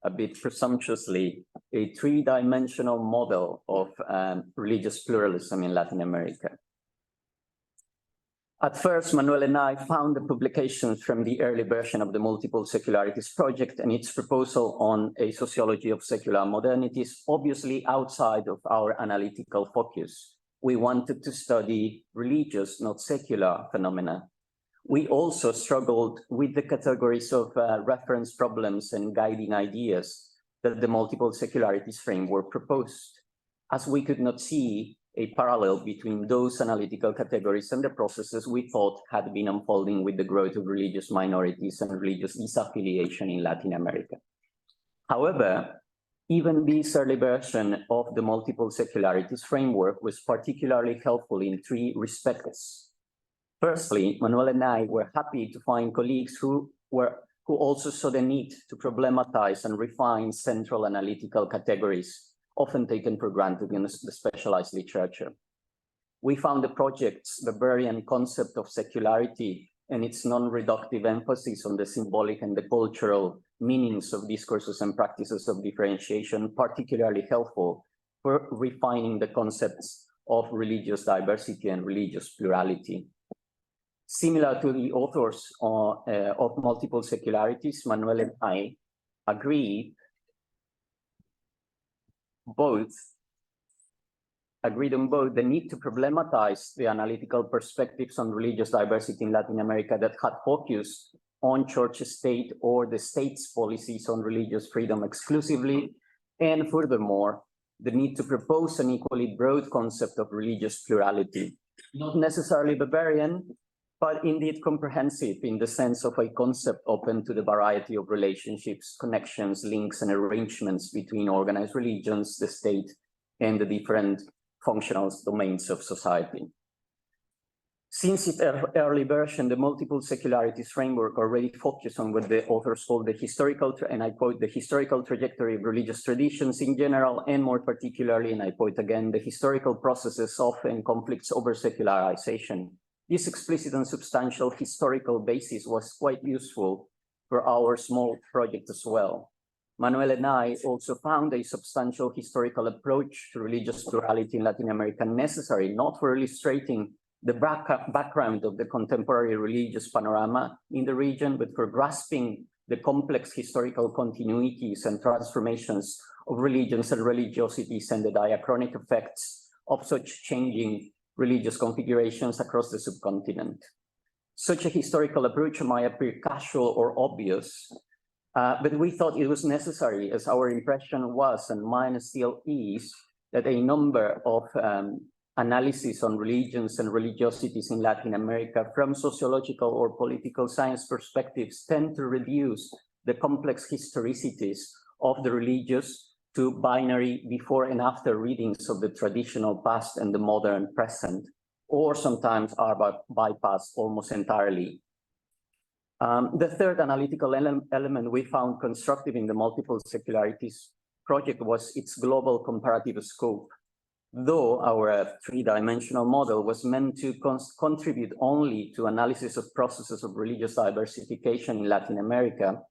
Speaker 2: a bit presumptuously, a three-dimensional model of religious pluralism in Latin America. At first, Manuel and I found the publications from the early version of the Multiple Secularities project and its proposal on a sociology of secular modernities, obviously outside of our analytical focus. We wanted to study religious, not secular phenomena. We also struggled with the categories of reference problems and guiding ideas that the Multiple Secularities framework proposed, as we could not see a parallel between those analytical categories and the processes we thought had been unfolding with the growth of religious minorities and religious disaffiliation in Latin America. However, even this early version of the Multiple Secularities framework was particularly helpful in three respects. Firstly, Manuel and I were happy to find colleagues who also saw the need to problematize and refine central analytical categories often taken for granted in the specialized literature. We found the project's Bavarian concept of secularity and its non-reductive emphasis on the symbolic and the cultural meanings of discourses and practices of differentiation particularly helpful for refining the concepts of religious diversity and religious plurality. Similar to the authors of Multiple Secularities, Manuel and I agreed on both the need to problematize the analytical perspectives on religious diversity in Latin America that had focused on church-state or the state's policies on religious freedom exclusively, and furthermore, the need to propose an equally broad concept of religious plurality, not necessarily Bavarian, but indeed comprehensive in the sense of a concept open to the variety of relationships, connections, links, and arrangements between organized religions, the state, and the different functional domains of society. Since its early version, the Multiple Secularities framework already focused on what the authors called the historical, and I quote, the historical trajectory of religious traditions in general, and more particularly, and I quote again, the historical processes of and conflicts over secularization. This explicit and substantial historical basis was quite useful for our small project as well. Manuel and I also found a substantial historical approach to religious plurality in Latin America necessary, not for illustrating the background of the contemporary religious panorama in the region, but for grasping the complex historical continuities and transformations of religions and religiosities and the diachronic effects of such changing religious configurations across the subcontinent. Such a historical approach might appear casual or obvious, but we thought it was necessary, as our impression was, and mine still is, that a number of analyses on religions and religiosities in Latin America from sociological or political science perspectives tend to reduce the complex historicities of the religious to binary before and after readings of the traditional past and the modern present, or sometimes are bypassed almost entirely. The third analytical element we found constructive in the Multiple Secularities project was its global comparative scope. Though our three-dimensional model was meant to contribute only to analysis of processes of religious diversification in Latin America,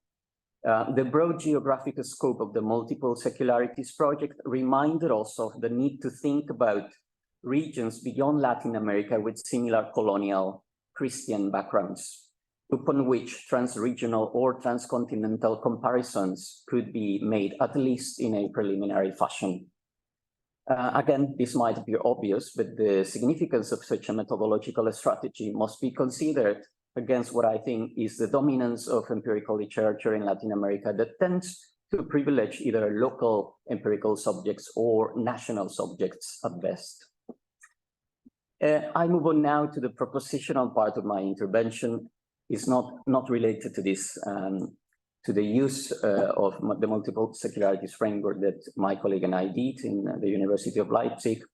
Speaker 2: the broad geographic scope of the Multiple Secularities project reminded us of the need to think about regions beyond Latin America with similar colonial Christian backgrounds, upon which trans-regional or transcontinental comparisons could be made, at least in a preliminary fashion. Again, this might appear obvious, but the significance of such a methodological strategy must be considered against what I think is the dominance of empirical literature in Latin America that tends to privilege either local empirical subjects or national subjects at best. I move on now to the propositional part of my intervention. It's not related to this, to the use of the Multiple Secularities framework that my colleague and I did in the University of Leipzig.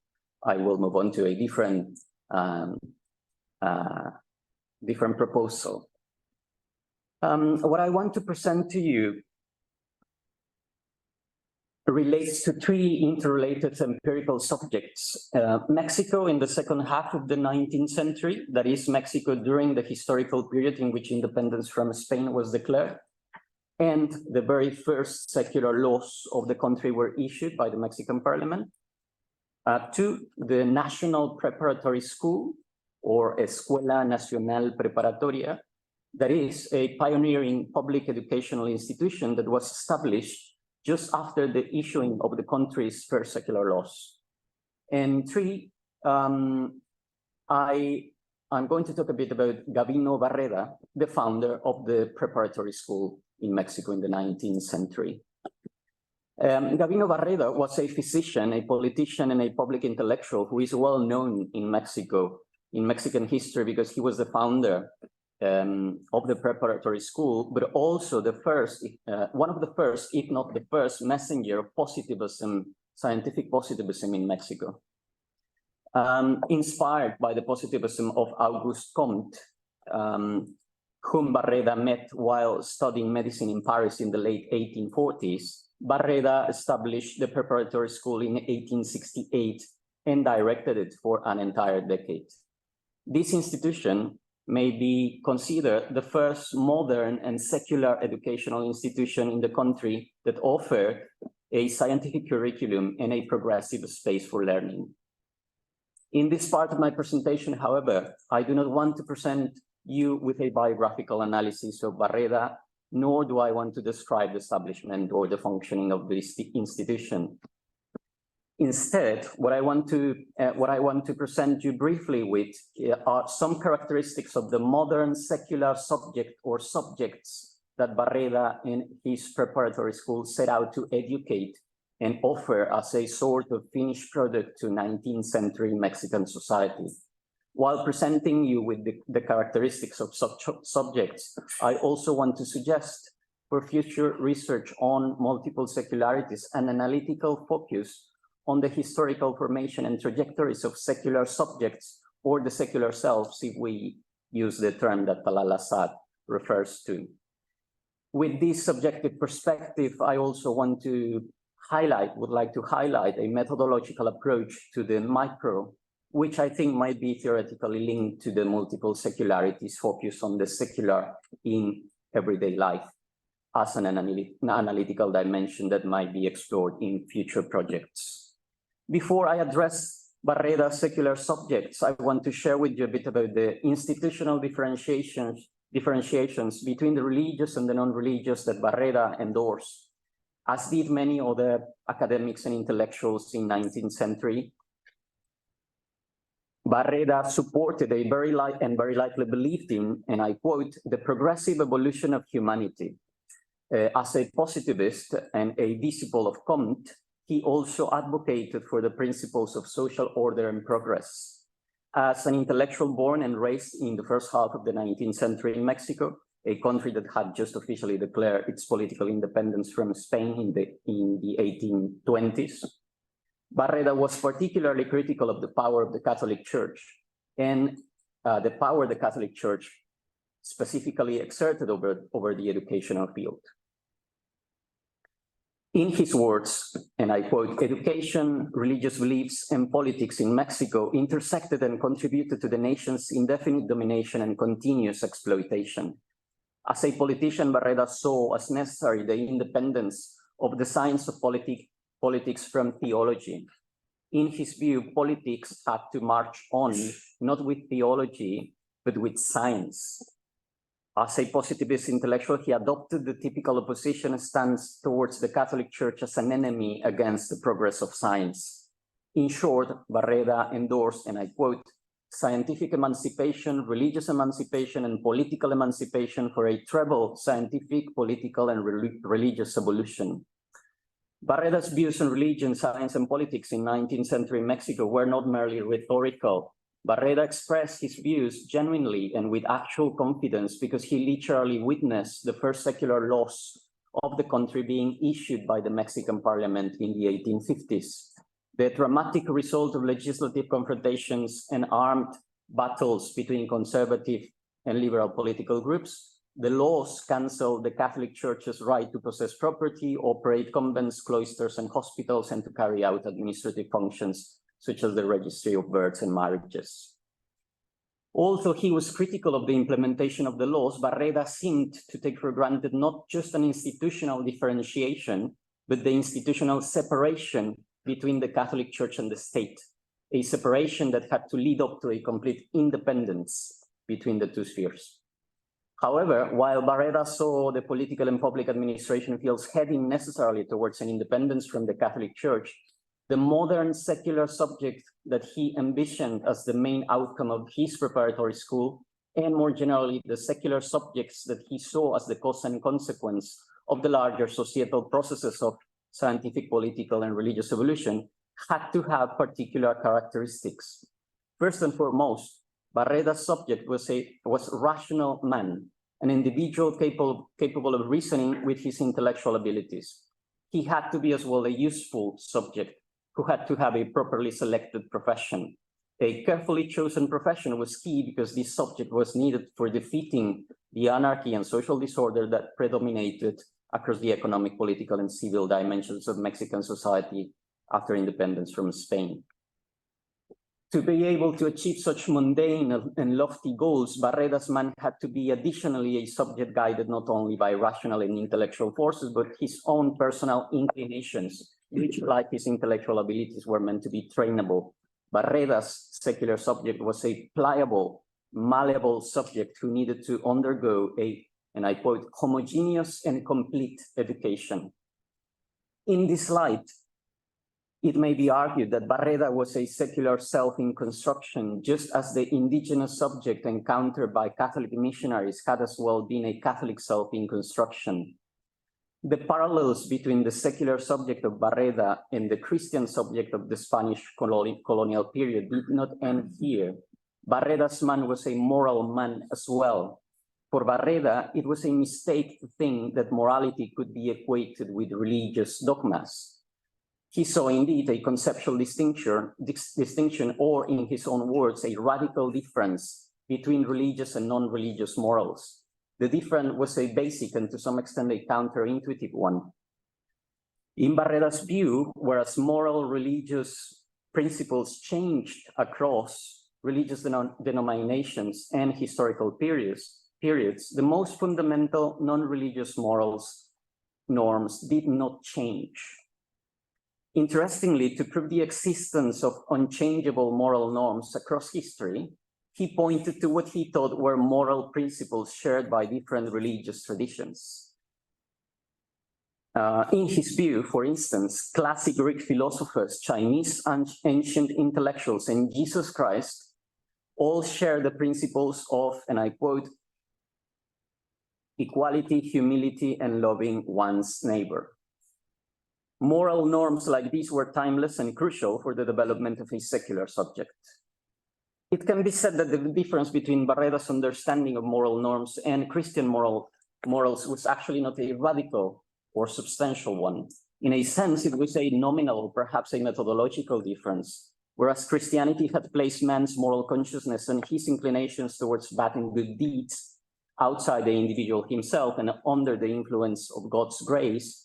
Speaker 2: I will move on to a different proposal. What I want to present to you relates to three interrelated empirical subjects. Mexico in the second half of the 19th century, that is Mexico during the historical period in which independence from Spain was declared, and the very first secular laws of the country were issued by the Mexican parliament. Two, the National Preparatory School, or Escuela Nacional Preparatoria, that is a pioneering public educational institution that was established just after the issuing of the country's first secular laws. And three, I'm going to talk a bit about Gabino Barreda, the founder of the preparatory school in Mexico in the 19th century. Gabino Barreda was a physician, a politician, and a public intellectual who is well known in Mexico, in Mexican history, because he was the founder of the preparatory school, but also the first, one of the first, if not the first, messenger of positivism, scientific positivism in Mexico. Inspired by the positivism of Auguste Comte, whom Barreda met while studying medicine in Paris in the late 1840s, Barreda established the preparatory school in 1868 and directed it for an entire decade. This institution may be considered the first modern and secular educational institution in the country that offered a scientific curriculum and a progressive space for learning. In this part of my presentation, however, I do not want to present you with a biographical analysis of Barreda, nor do I want to describe the establishment or the functioning of this institution. Instead, what I want to present you briefly with are some characteristics of the modern secular subject or subjects that Barreda in his preparatory school set out to educate and offer as a sort of finished product to 19th century Mexican society. While presenting you with the characteristics of such subjects, I also want to suggest for future research on multiple secularities an analytical focus on the historical formation and trajectories of secular subjects or the secular selves, if we use the term that Talal Asad refers to. With this subjective perspective, I also would like to highlight a methodological approach to the micro, which I think might be theoretically linked to the multiple secularities focus on the secular in everyday life as an analytical dimension that might be explored in future projects. Before I address Barreda's secular subjects, I want to share with you a bit about the institutional differentiations between the religious and the non-religious that Barreda endorsed, as did many other academics and intellectuals in 19th century. Barreda supported a very likely believed in, and I quote, the progressive evolution of humanity. As a positivist and a disciple of Comte, he also advocated for the principles of social order and progress. As an intellectual born and raised in the first half of the 19th century in Mexico, a country that had just officially declared its political independence from Spain in the 1820s, Barreda was particularly critical of the power of the Catholic Church and the power the Catholic Church specifically exerted over the educational field. In his words, and I quote, education, religious beliefs, and politics in Mexico intersected and contributed to the nation's indefinite domination and continuous exploitation. As a politician, Barreda saw as necessary the independence of the science of politics from theology. In his view, politics had to march on, not with theology, but with science. As a positivist intellectual, he adopted the typical opposition stance towards the Catholic Church as an enemy against the progress of science. In short, Barreda endorsed, and I quote, scientific emancipation, religious emancipation, and political emancipation for a treble scientific, political, and religious evolution. Barreda's views on religion, science, and politics in 19th century Mexico were not merely rhetorical. Barreda expressed his views genuinely and with actual confidence because he literally witnessed the first secular laws of the country being issued by the Mexican parliament in the 1850s. The dramatic result of legislative confrontations and armed battles between conservative and liberal political groups, the laws cancel the Catholic Church's right to possess property, operate convents, cloisters, and hospitals, and to carry out administrative functions such as the registry of births and marriages. Although he was critical of the implementation of the laws, Barreda seemed to take for granted not just an institutional differentiation, but the institutional separation between the Catholic Church and the state, a separation that had to lead up to a complete independence between the two spheres. However, while Barreda saw the political and public administration fields heading necessarily towards an independence from the Catholic Church, the modern secular subject that he envisioned as the main outcome of his preparatory school, and more generally, the secular subjects that he saw as the cause and consequence of the larger societal processes of scientific, political, and religious evolution, had to have particular characteristics. First and foremost, Barreda's subject was rational man, an individual capable of reasoning with his intellectual abilities. He had to be as well a useful subject who had to have a properly selected profession. A carefully chosen profession was key because this subject was needed for defeating the anarchy and social disorder that predominated across the economic, political, and civil dimensions of Mexican society after independence from Spain. To be able to achieve such mundane and lofty goals, Barreda's man had to be additionally a subject guided not only by rational and intellectual forces, but his own personal inclinations, which, like his intellectual abilities, were meant to be trainable. Barreda's secular subject was a pliable, malleable subject who needed to undergo a, and I quote, homogeneous and complete education. In this light, it may be argued that Barreda was a secular self in construction, just as the indigenous subject encountered by Catholic missionaries had as well been a Catholic self in construction. The parallels between the secular subject of Barreda and the Christian subject of the Spanish colonial period did not end here. Barreda's man was a moral man as well. For Barreda, it was a mistake to think that morality could be equated with religious dogmas. He saw indeed a conceptual distinction, or in his own words, a radical difference between religious and non-religious morals. The difference was a basic and to some extent a counterintuitive one. In Barreda's view, whereas moral religious principles changed across religious denominations and historical periods, the most fundamental non-religious morals norms did not change. Interestingly, to prove the existence of unchangeable moral norms across history, he pointed to what he thought were moral principles shared by different religious traditions. In his view, for instance, classic Greek philosophers, Chinese ancient intellectuals, and Jesus Christ all share the principles of, and I quote, equality, humility, and loving one's neighbor. Moral norms like these were timeless and crucial for the development of a secular subject. It can be said that the difference between Barreda's understanding of moral norms and Christian morals was actually not a radical or substantial one. In a sense, it was a nominal, perhaps a methodological difference, whereas Christianity had placed man's moral consciousness and his inclinations towards bad and good deeds outside the individual himself and under the influence of God's grace.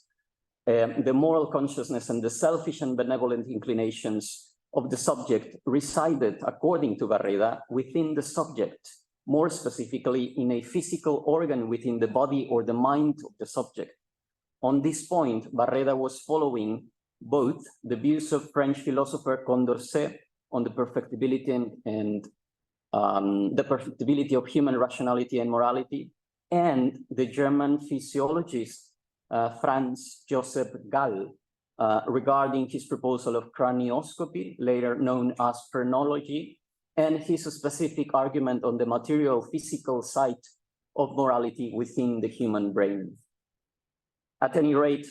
Speaker 2: The moral consciousness and the selfish and benevolent inclinations of the subject resided, according to Barreda, within the subject, more specifically in a physical organ within the body or the mind of the subject. On this point, Barreda was following both the views of French philosopher Condorcet on the perfectibility and the perfectibility of human rationality and morality, and the German physiologist Franz Joseph Gall regarding his proposal of cranioscopy, later known as phrenology, and his specific argument on the material physical side of morality within the human brain. At any rate,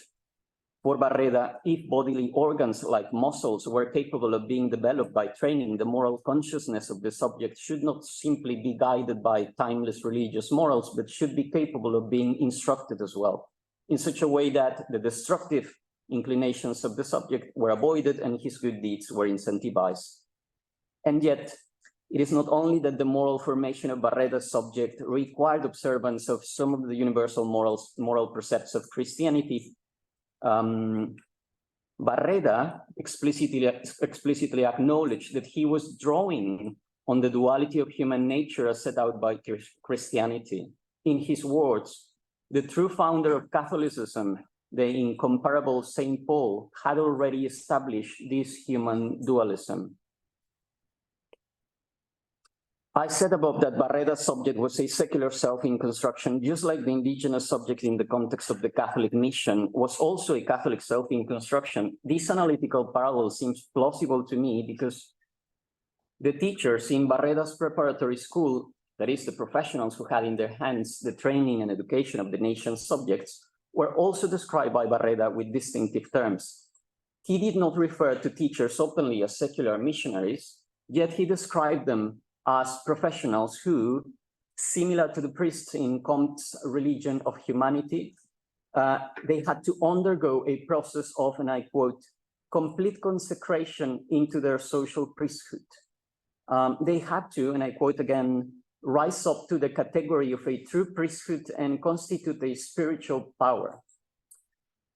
Speaker 2: for Barreda, if bodily organs like muscles were capable of being developed by training, the moral consciousness of the subject should not simply be guided by timeless religious morals, but should be capable of being instructed as well, in such a way that the destructive inclinations of the subject were avoided and his good deeds were incentivized. And yet, it is not only that the moral formation of Barreda's subject required observance of some of the universal moral precepts of Christianity. Barreda explicitly acknowledged that he was drawing on the duality of human nature as set out by Christianity. In his words, the true founder of Catholicism, the incomparable Saint Paul, had already established this human dualism. I said above that Barreda's subject was a secular self in construction, just like the indigenous subject in the context of the Catholic mission was also a Catholic self in construction. This analytical parallel seems plausible to me because the teachers in Barreda's preparatory school, that is, the professionals who had in their hands the training and education of the nation's subjects, were also described by Barreda with distinctive terms. He did not refer to teachers openly as secular missionaries, yet he described them as professionals who, similar to the priests in Comte's religion of humanity, they had to undergo a process of, and I quote, complete consecration into their social priesthood. They had to, and I quote again, rise up to the category of a true priesthood and constitute a spiritual power.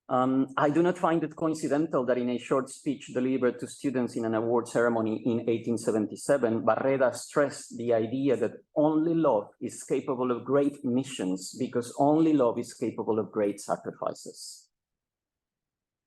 Speaker 2: I do not find it coincidental that in a short speech delivered to students in an award ceremony in 1877, Barreda stressed the idea that only love is capable of great missions because only love is capable of great sacrifices.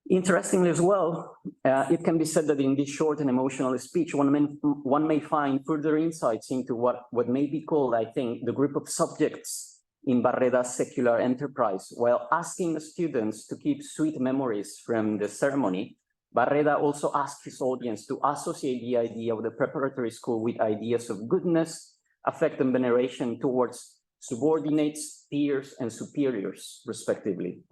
Speaker 2: Interestingly as well, it can be said that in this short and emotional speech, one may find further insights into what may be called, I think, the group of subjects in Barreda's secular enterprise. While asking the students to keep sweet memories from the ceremony, Barreda also asked his audience to associate the idea of the preparatory school with ideas of goodness, affect and veneration towards subordinates, peers, and superiors, respectively.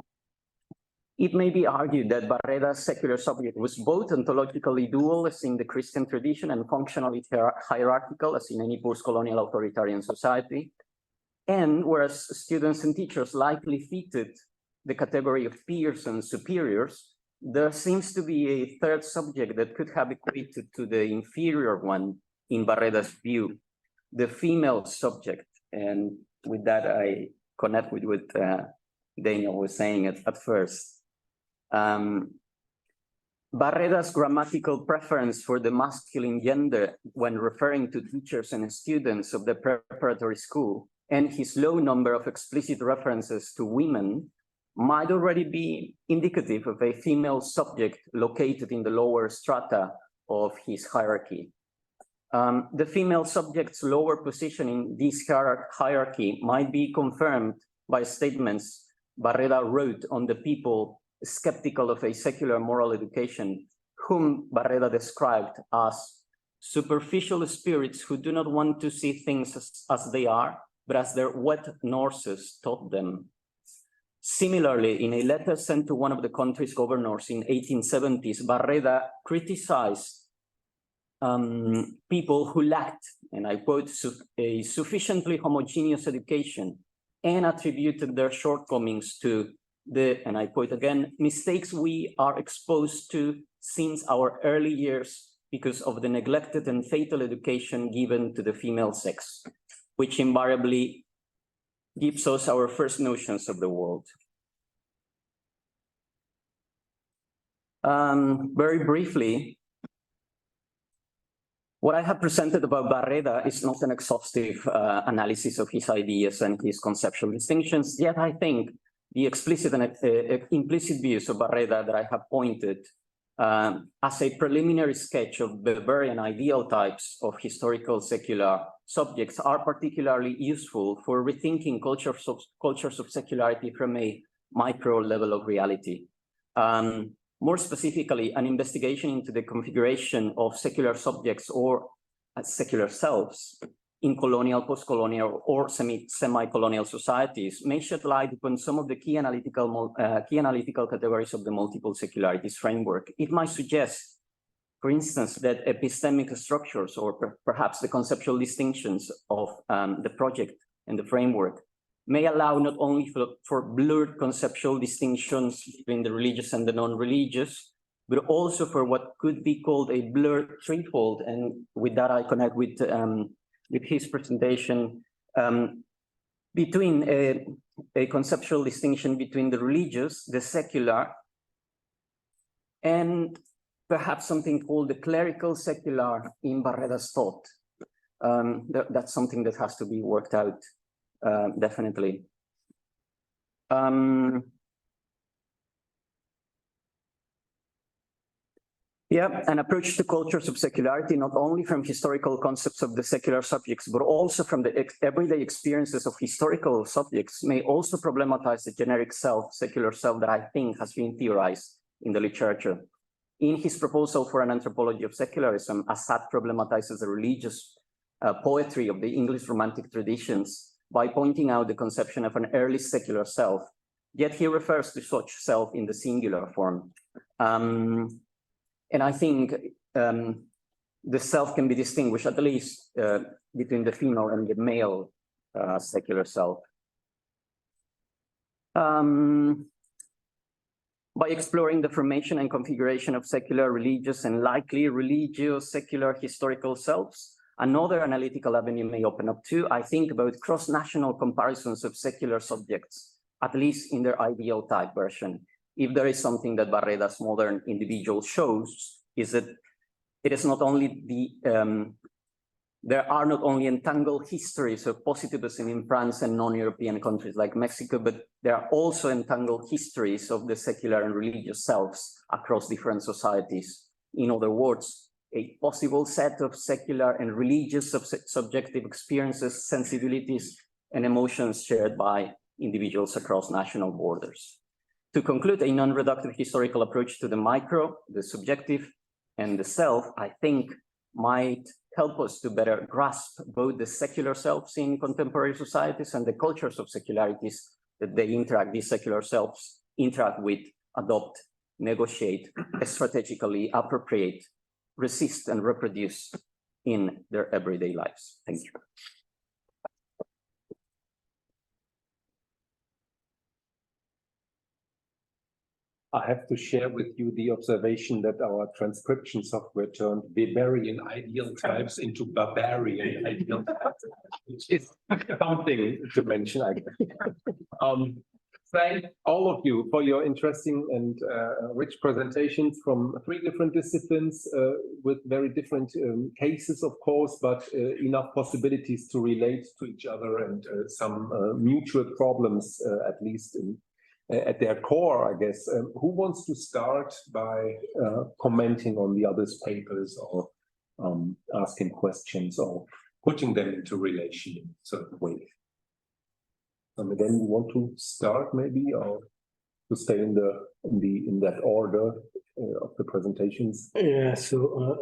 Speaker 2: It may be argued that Barreda's secular subject was both ontologically dual, as in the Christian tradition, and functionally hierarchical, as in any post-colonial authoritarian society. And whereas students and teachers likely fitted the category of peers and superiors, there seems to be a third subject that could have equated to the inferior one in Barreda's view, the female subject. And with that, I connect with what Daniel was saying at first. Barreda's grammatical preference for the masculine gender when referring to teachers and students of the preparatory school, and his low number of explicit references to women might already be indicative of a female subject located in the lower strata of his hierarchy. The female subject's lower position in this hierarchy might be confirmed by statements Barreda wrote on the people skeptical of a secular moral education, whom Barreda described as superficial spirits who do not want to see things as they are, but as their wet nurses taught them. Similarly, in a letter sent to one of the country's governors in 1870s, Barreda criticized people who lacked, and I quote, a sufficiently homogeneous education, and attributed their shortcomings to the, and I quote again, mistakes we are exposed to since our early years because of the neglected and fatal education given to the female sex, which invariably gives us our first notions of the world. Very briefly, what I have presented about Barreda is not an exhaustive analysis of his ideas and his conceptual distinctions, yet I think the explicit and implicit views of Barreda that I have pointed as a preliminary sketch of Beberian ideal types of historical secular subjects are particularly useful for rethinking cultures of secularity from a micro level of reality. More specifically, an investigation into the configuration of secular subjects or secular selves in colonial, post-colonial, or semi-colonial societies may shed light upon some of the key analytical categories of the multiple secularities framework. It might suggest, for instance, that epistemic structures or perhaps the conceptual distinctions of the project and the framework may allow not only for blurred conceptual distinctions between the religious and the non-religious, but also for what could be called a blurred threefold. And with that, I connect with his presentation between a conceptual distinction between the religious, the secular, and perhaps something called the clerical secular in Barreda's thought. That's something that has to be worked out, definitely. Yeah, an approach to cultures of secularity, not only from historical concepts of the secular subjects, but also from the everyday experiences of historical subjects, may also problematize the generic self, secular self, that I think has been theorized in the literature. In his proposal for an anthropology of secularism, Assad problematizes the religious poetry of the English Romantic traditions by pointing out the conception of an early secular self, yet he refers to such self in the singular form. And I think the self can be distinguished, at least between the female and the male secular self. By exploring the formation and configuration of secular, religious, and likely religious, secular, historical selves, another analytical avenue may open up too. I think about cross-national comparisons of secular subjects, at least in their ideal type version. If there is something that Barreda's modern individual shows, is that it is not only there are not only entangled histories of positivism in France and non-European countries like Mexico, but there are also entangled histories of the secular and religious selves across different societies. In other words, a possible set of secular and religious subjective experiences, sensibilities, and emotions shared by individuals across national borders. To conclude, a non-reductive historical approach to the micro, the subjective, and the self, I think, might help us to better grasp both the secular selves in contemporary societies and the cultures of secularities that these secular selves interact with, adopt, negotiate, strategically appropriate, resist, and reproduce in their everyday lives. Thank you.
Speaker 1: I have to share with you the observation that our transcription software turned Weberian ideal types into barbarian ideal types, which is something to mention, I guess. Thank all of you for your interesting and rich presentations from 3 different disciplines with very different cases, of course, but enough possibilities to relate to each other and some mutual problems, at least at their core, I guess. Who wants to start by commenting on the other's papers or asking questions or putting them into relation in a certain way? Again, you want to start maybe, or to stay in that order of the presentations?
Speaker 3: Yeah. So,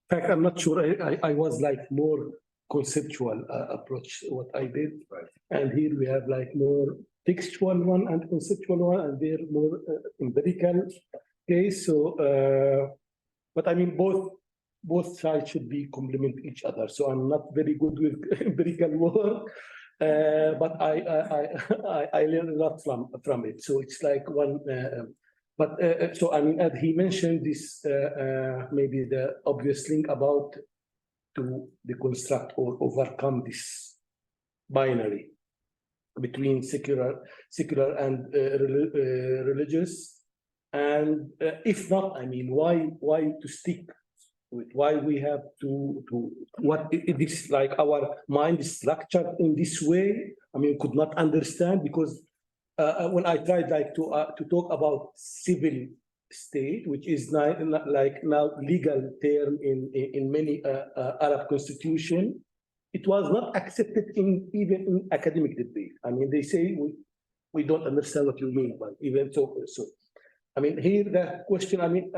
Speaker 3: in fact, I'm not sure. I was like more conceptual approach what I did,
Speaker 1: right. And
Speaker 3: here we have like more textual one and conceptual one, and they're more empirical case. So, but I mean both sides should be complement each other. So I'm not very good with empirical work, but I learned a lot from it. So it's like one. So I mean, as he mentioned this, maybe the obvious link about to deconstruct or overcome this binary between secular and religious, and if not, I mean, why to stick with, why we have to what it is like our mind is structured in this way. I mean, could not understand, because when I tried like to talk about civil state, which is now legal term in many Arab constitution, it was not accepted even in academic debate. I mean, they say we don't understand what you mean, but even so. I mean, here the question. I mean,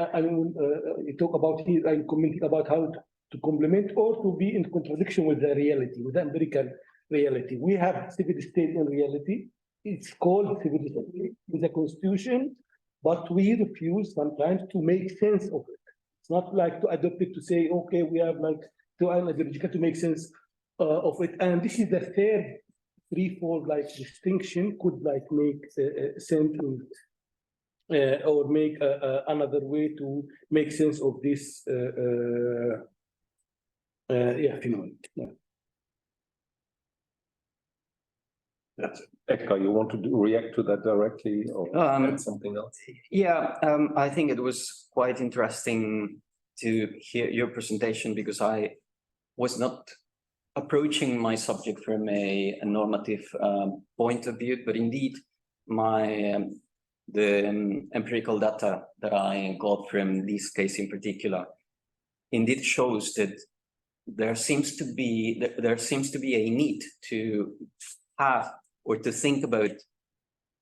Speaker 3: you talk about here. I'm commenting about how to complement or to be in contradiction with the reality, with the empirical reality. We have civil state in reality. It's called civil state in the constitution, but we refuse sometimes to make sense of it. It's not like to adopt it to say, okay, we have like to make sense of it. And this is the third threefold like distinction could like make sense or make another way to make sense of this phenomenon. Yeah.
Speaker 1: That's it. Edgar, you want to react to that directly or add something else?
Speaker 2: Yeah, I think it was quite interesting to hear your presentation because I was not approaching my subject from a normative point of view, but indeed the empirical data that I got from this case in particular indeed shows that there seems to be a need to have or to think about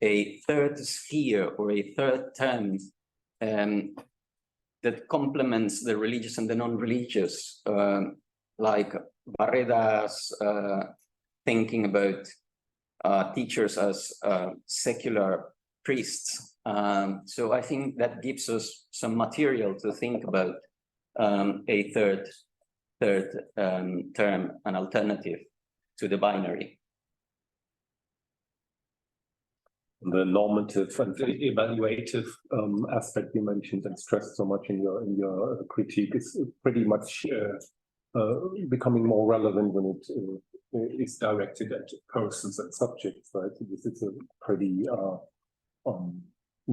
Speaker 2: a third sphere or a third term that complements the religious and the non-religious, like Barreda's thinking about teachers as secular priests. So I think that gives us some material to think about a third term, an alternative to the binary.
Speaker 1: The normative and the evaluative aspect you mentioned and stressed so much in your critique is pretty much becoming more relevant when it is directed at persons and subjects, right? This is a pretty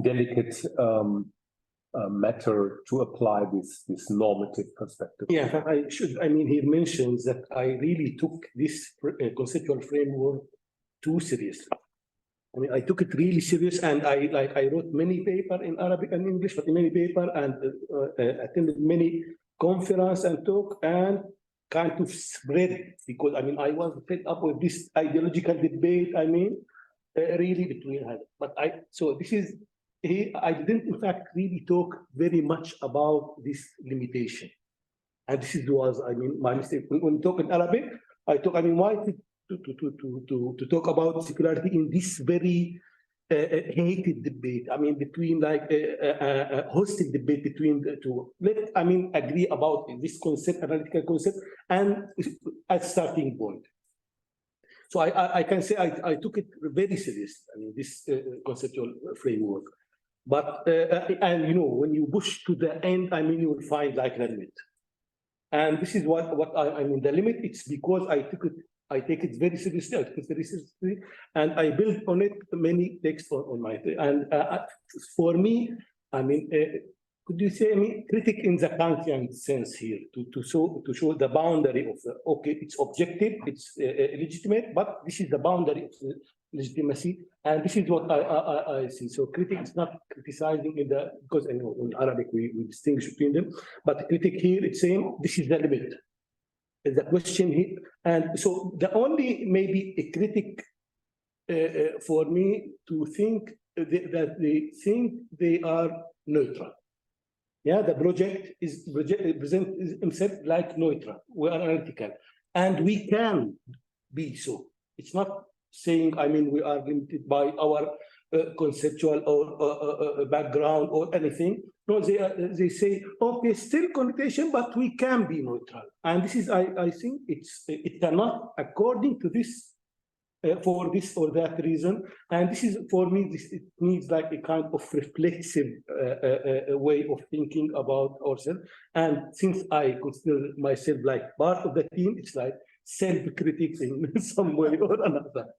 Speaker 1: delicate matter to apply this normative perspective.
Speaker 3: Yeah, he mentions that I really took this conceptual framework too seriously. I mean, I took it really serious, and I wrote many papers in Arabic and English, but many papers, and attended many conferences and talk, and kind of spread, because I mean I was fed up with this ideological debate. I mean, really between us. But I didn't in fact really talk very much about this limitation, and this was my mistake. When talking Arabic, I talk. I mean, why to talk about secularity in this very hated debate? I mean, between like a hostile debate between the two. Agree about this concept, analytical concept, and a starting point. So I can say I took it very seriously. I mean, this conceptual framework. But and when you push to the end, you will find like a limit. And this is what I mean. The limit, it's because I take it very seriously. I took it very seriously, and I built on it many texts on my. And for me, could you say critic in the Kantian sense here to show the boundary of it's objective, it's legitimate, but this is the boundary of legitimacy, and this is what I see. So critic is not criticizing because in Arabic we distinguish between them, but critic here it's saying this is the limit. The question here, and so the only maybe a critic for me to think that they think they are neutral. Yeah, the project present himself like neutral. We are analytical, and we can be so. It's not saying we are limited by our conceptual or background or anything. No, they say, okay, still connotation, but we can be neutral. And this is, I think it cannot, according to this, for this or that reason. And this is, for me, it needs like a kind of reflexive way of thinking about ourselves. And since I consider myself like part of the team, it's like self-critics in some way or another.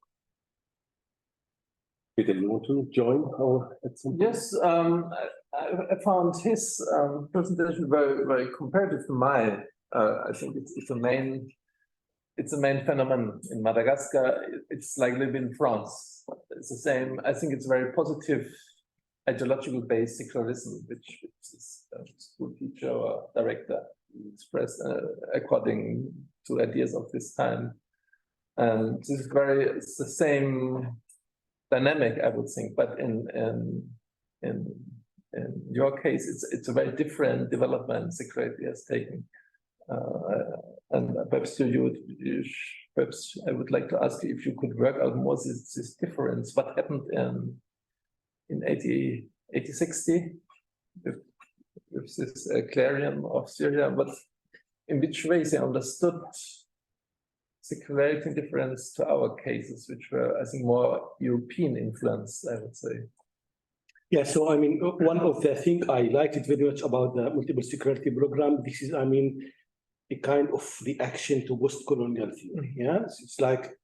Speaker 1: Peter, you want to join or at some point?
Speaker 4: Yes, I found his presentation very, very comparative to mine. I think it's a main phenomenon in Madagascar. It's like living in France. It's the same. I think it's very positive, ideological based secularism, which is school teacher or director expressed according to ideas of this time. And it's the same dynamic, I would think, but in your case, it's a very different development secularity has taken. And perhaps perhaps I would like to ask you if you could work out more this difference. What happened in 1860 with this clarion of Syria? But in which ways they understood secularity difference to our cases, which were, I think, more European influenced, I would say.
Speaker 3: Yeah, so I mean, one of the things I liked it very much about the multiple secularity program, this is, I mean, a kind of reaction to post-colonial theory. Yeah, so it's like,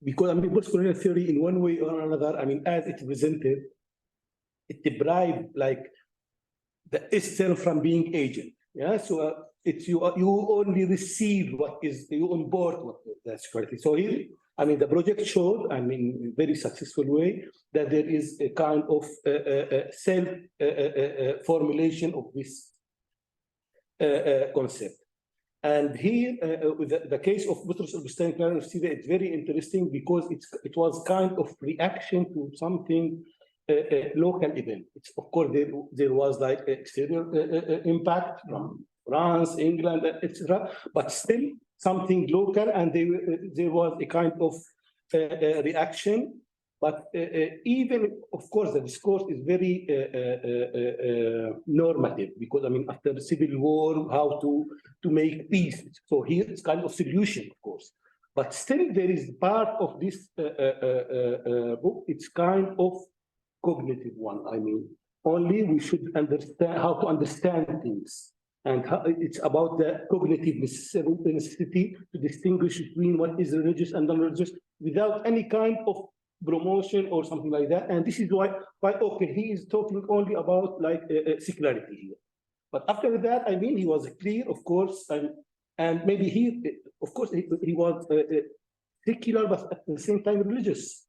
Speaker 3: because I mean, post-colonial theory in one way or another, I mean, as it presented, it deprived like the Eastern from being agent. Yeah, so it's you only receive what is, you import what the security. So here, I mean, the project showed, I mean, in a very successful way, that there is a kind of self formulation of this concept. And here, with the case of Boutros Boutros-Ghali University, it's very interesting because it was kind of reaction to something, local event. It's, of course, there was like exterior impact from France, England, etc., but still something local, and there was a kind of reaction. But even, of course, the discourse is very normative, because I mean, after the Civil War, how to make peace. So here it's kind of solution, of course. But still, there is part of this book. It's kind of cognitive one. I mean, only we should understand how to understand things, and how it's about the cognitive necessity to distinguish between what is religious and non-religious without any kind of promotion or something like that. And this is why okay, he is talking only about like secularity here. But after that, I mean, he was clear, of course, and maybe he, of course, he was secular, but at the same time religious.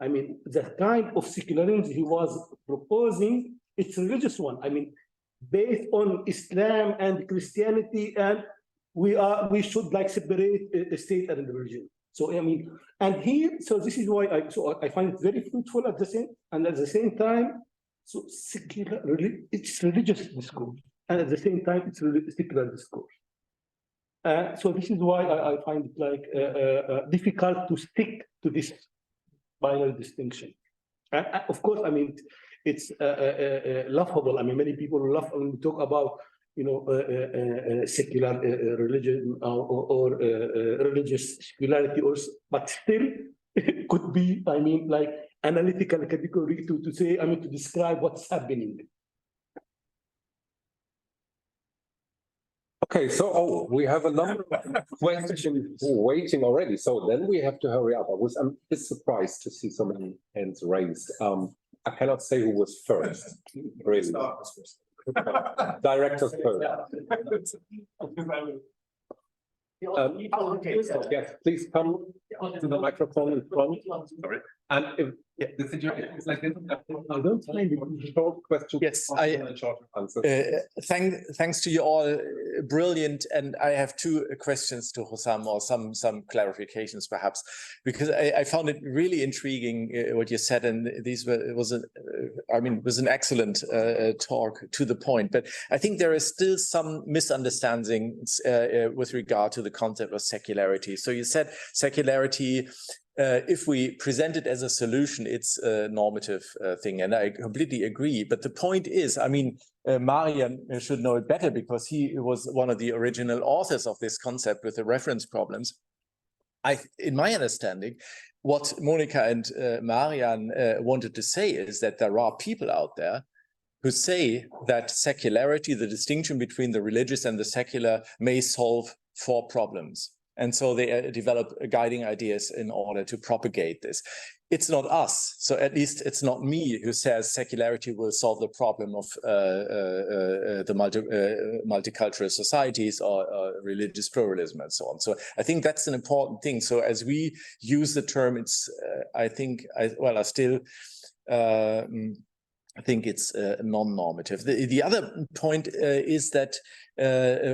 Speaker 3: I mean, the kind of secularism he was proposing, it's a religious one. I mean, based on Islam and Christianity, and we should like separate the state and the religion. So I mean, and here, so this is why I find it very fruitful at the same time, so secular, it's religious discourse, and at the same time, it's secular discourse. So this is why I find it like difficult to stick to this binary distinction. And of course, I mean, it's laughable. I mean, many people laugh when we talk about, you know, secular religion or religious secularity, but still it could be, I mean, like analytical category to say, I mean, to describe what's happening.
Speaker 1: Okay, so we have a number of questions waiting already, so then we have to hurry up. I'm a bit surprised to see so many hands raised. I cannot say who was first, really. Directors first. Yes, please come to the microphone in front. Sorry. And if the situation is like this, I don't find it short questions.
Speaker 5: Yes,
Speaker 1: short answers.
Speaker 5: Thanks to you all, brilliant. And I have two questions to Hussam, or some clarifications perhaps, because I found it really intriguing what you said, and it was an excellent talk, to the point. But I think there is still some misunderstandings with regard to the concept of secularity. So you said secularity, if we present it as a solution, it's a normative thing, and I completely agree. But the point is, I mean, Marian should know it better because he was one of the original authors of this concept with the reference problems. In my understanding, what Monica and Marian wanted to say is that there are people out there who say that secularity, the distinction between the religious and the secular, may solve 4 problems. And so they develop guiding ideas in order to propagate this. It's not us. So at least it's not me who says secularity will solve the problem of the multicultural societies or religious pluralism and so on. So I think that's an important thing. So as we use the term, it's, I think it's non-normative. The other point is that,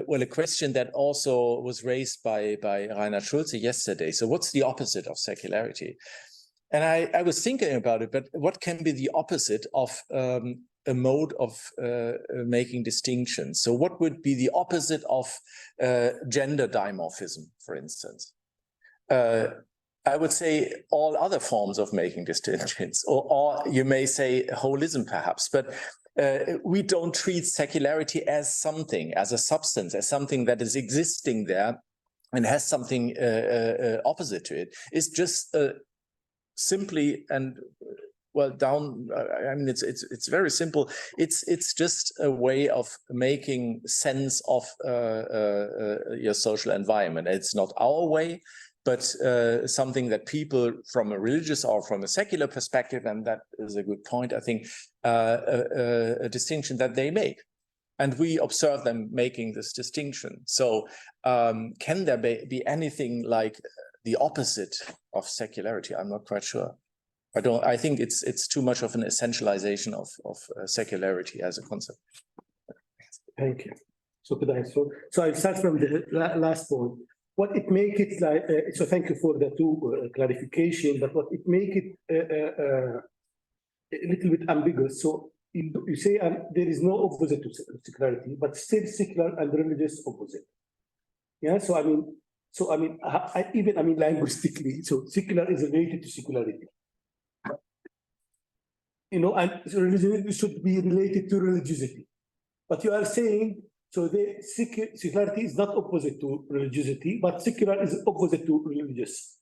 Speaker 5: well, a question that also was raised by Reinhard Schulze yesterday. So what's the opposite of secularity? And I was thinking about it, but what can be the opposite of a mode of making distinctions? So what would be the opposite of gender dimorphism, for instance? I would say all other forms of making distinctions, or you may say holism perhaps, but we don't treat secularity as something, as a substance, as something that is existing there and has something opposite to it. It's just simply and well, I mean, it's very simple. It's just a way of making sense of your social environment. It's not our way, but something that people from a religious or from a secular perspective, and that is a good point, I think, a distinction that they make. And we observe them making this distinction. So can there be anything like the opposite of secularity? I'm not quite sure. I think it's too much of an essentialization of secularity as a concept.
Speaker 3: Thank you. So could I, so I'll start from the last point. What it make it like, so thank you for the two clarification, but what it make it a little bit ambiguous. So you say there is no opposite to secularity, but still secular and religious opposite. Yeah, so I mean, even linguistically, so secular is related to secularity. You know, and religion should be related to religiosity. But you are saying, so the secularity is not opposite to religiosity, but secular is opposite to religious.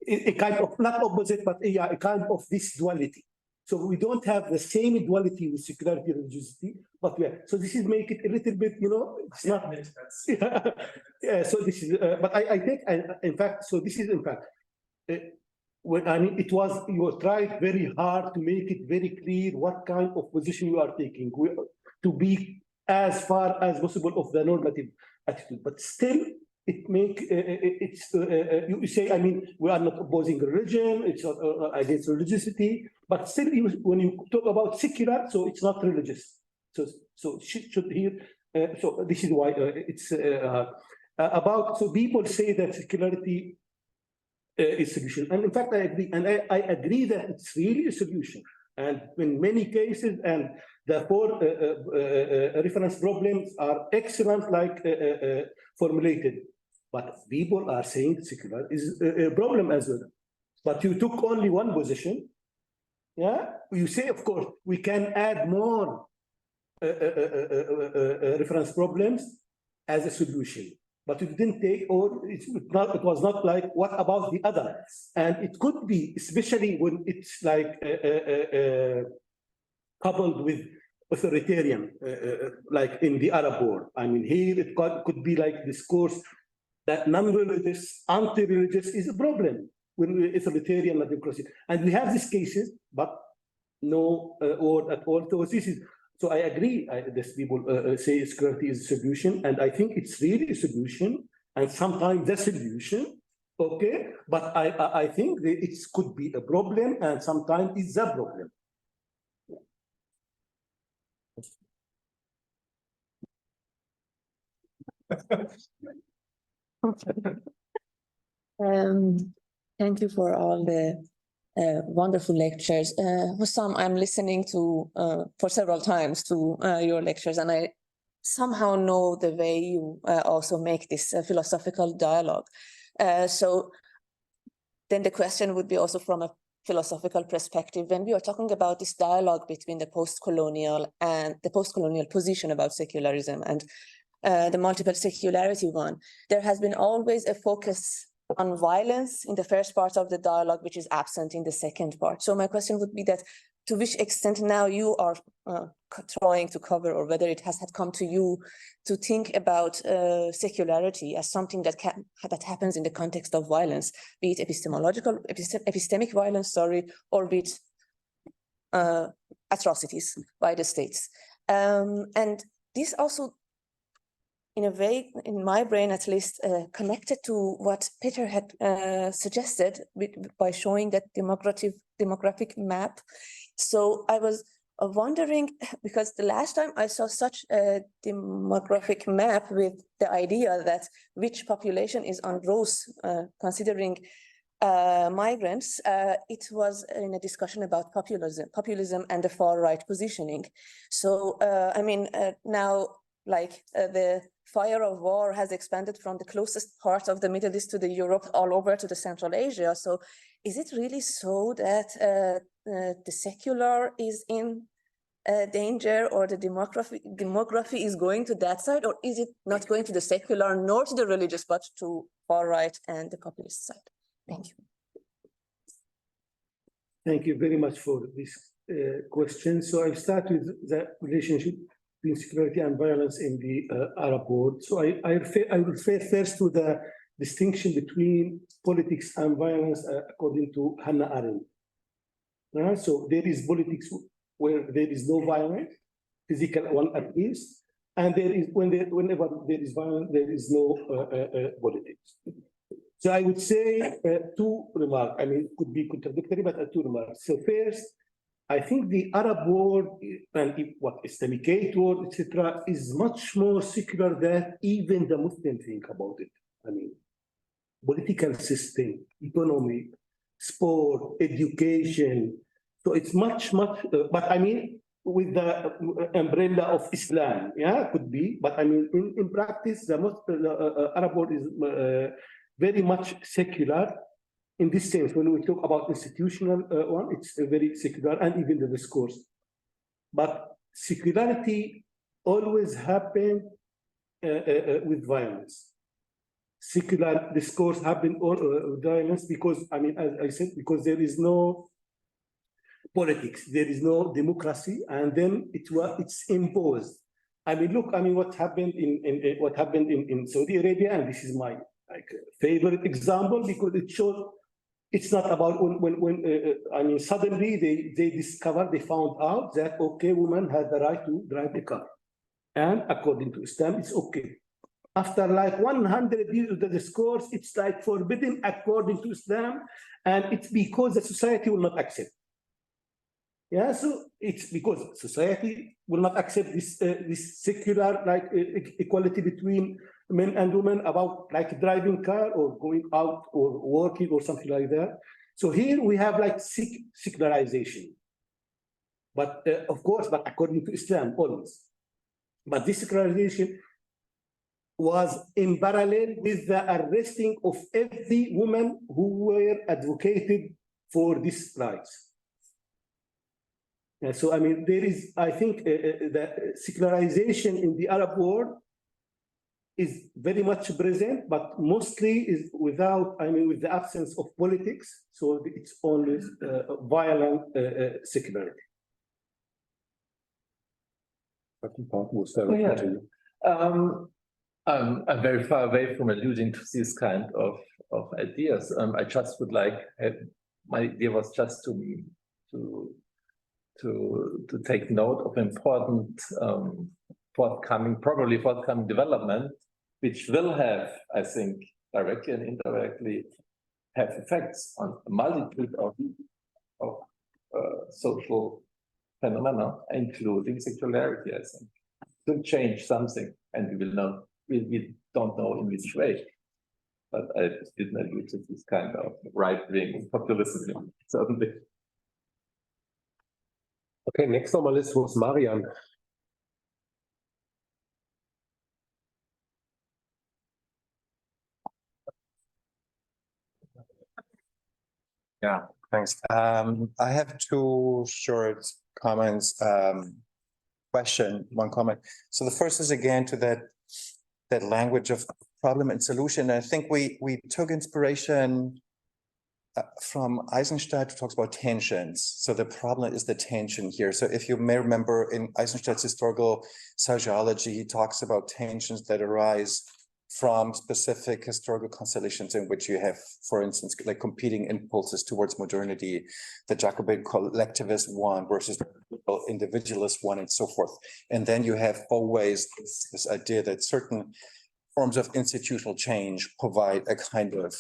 Speaker 3: A kind of, not opposite, but a kind of this duality. So we don't have the same duality with secularity and religiosity, but we are. So this is make it a little bit, you know, it's not. Yeah, so this is, but I think, in fact, so this is in fact, when I mean, you tried very hard to make it very clear what kind of position you are taking, to be as far as possible of the normative attitude, but still it make you say, I mean, we are not opposing religion, it's not against religiosity, but still when you talk about secular, so it's not religious. So should here, so this is why it's about, so people say that secularity is solution, and in fact I agree, and I agree that it's really a solution, and in many cases, and the four reference problems are excellent, like formulated, but people are saying secular is a problem as well. But you took only one position. Yeah, you say, of course, we can add more reference problems as a solution. But it didn't take, or it was not like, what about the other? And it could be, especially when it's like coupled with authoritarian, like in the Arab world. I mean, here it could be like discourse that non-religious, anti-religious is a problem when authoritarian democracy. And we have these cases, but no word at all. So this is. So I agree, these people say security is a solution, and I think it's really a solution, and sometimes the solution, okay? But I think that it could be a problem, and sometimes it's a problem.
Speaker 6: Thank you for all the wonderful lectures. Hussam, I'm listening to for several times to your lectures, and I somehow know the way you also make this philosophical dialogue. So then the question would be also from a philosophical perspective, when we are talking about this dialogue between the post-colonial and the post-colonial position about secularism and the multiple secularity one, there has been always a focus on violence in the first part of the dialogue, which is absent in the second part. So my question would be that to which extent now you are trying to cover, or whether it has had come to you to think about secularity as something that happens in the context of violence, be it epistemic violence, or be it atrocities by the states. And this also, in a way, in my brain at least, connected to what Peter had suggested by showing that demographic map. So I was wondering, because the last time I saw such a demographic map with the idea that which population is on growth, considering migrants, it was in a discussion about populism and the far right positioning. So I mean, now, like the fire of war has expanded from the closest part of the Middle East to the Europe all over to the Central Asia. So is it really so that the secular is in danger, or the demography is going to that side, or is it not going to the secular nor to the religious, but to far right and the populist side? Thank you.
Speaker 3: Thank you very much for this question. So I start with the relationship between secularity and violence in the Arab world. So I refer first to the distinction between politics and violence according to Hannah Arendt. So there is politics where there is no violence, physical one at least, and there is whenever there is violence, there is no politics. So I would say two remarks. I mean, it could be contradictory, but two remarks. So first, I think the Arab world and Islamic world, etc., is much more secular than even the Muslim think about it. I mean, political system, economy, sport, education. So it's much, but I mean, with the umbrella of Islam, yeah, could be. But I mean, in practice, the Arab world is very much secular in this sense. When we talk about institutional one, it's very secular, and even the discourse. But secularity always happened with violence. Secular discourse happened with violence because, I mean, as I said, because there is no politics, there is no democracy, and then it's imposed. I mean, look, I mean, what happened in Saudi Arabia, and this is my favorite example because it shows it's not about when I mean, suddenly they found out that okay, women had the right to drive a car, and according to Islam, it's okay. After like 100 years of the discourse, it's like forbidden according to Islam, and it's because the society will not accept. Yeah, so it's because society will not accept this secular like equality between men and women about like driving car or going out or working or something like that. So here we have like secularization, but of course, but according to Islam always. But this secularization was in parallel with the arresting of every woman who were advocated for these rights. And so, I mean, there is, I think, the secularization in the Arab world is very much present, but mostly is without, I mean, with the absence of politics. So it's always violent secularity.
Speaker 4: I'm very far away from alluding to these kind of ideas. I just would like, my idea was just to take note of important probably forthcoming development, which will have, I think, directly and indirectly have effects on a multitude of social phenomena, including sexuality, I think. It will change something, and we will know. We don't know in which way, but I didn't allude to this kind of right-wing populism, certainly.
Speaker 1: Okay, next on my list was Marian.
Speaker 7: Yeah, thanks. I have two short comments. One comment. So the first is again to that language of problem and solution. I think we took inspiration from Eisenstadt, who talks about tensions. So the problem is the tension here. So if you may remember in Eisenstadt's historical sociology, he talks about tensions that arise from specific historical constellations in which you have, for instance, like competing impulses towards modernity, the Jacobin collectivist one versus the individualist one, and so forth. And then you have always this idea that certain forms of institutional change provide a kind of,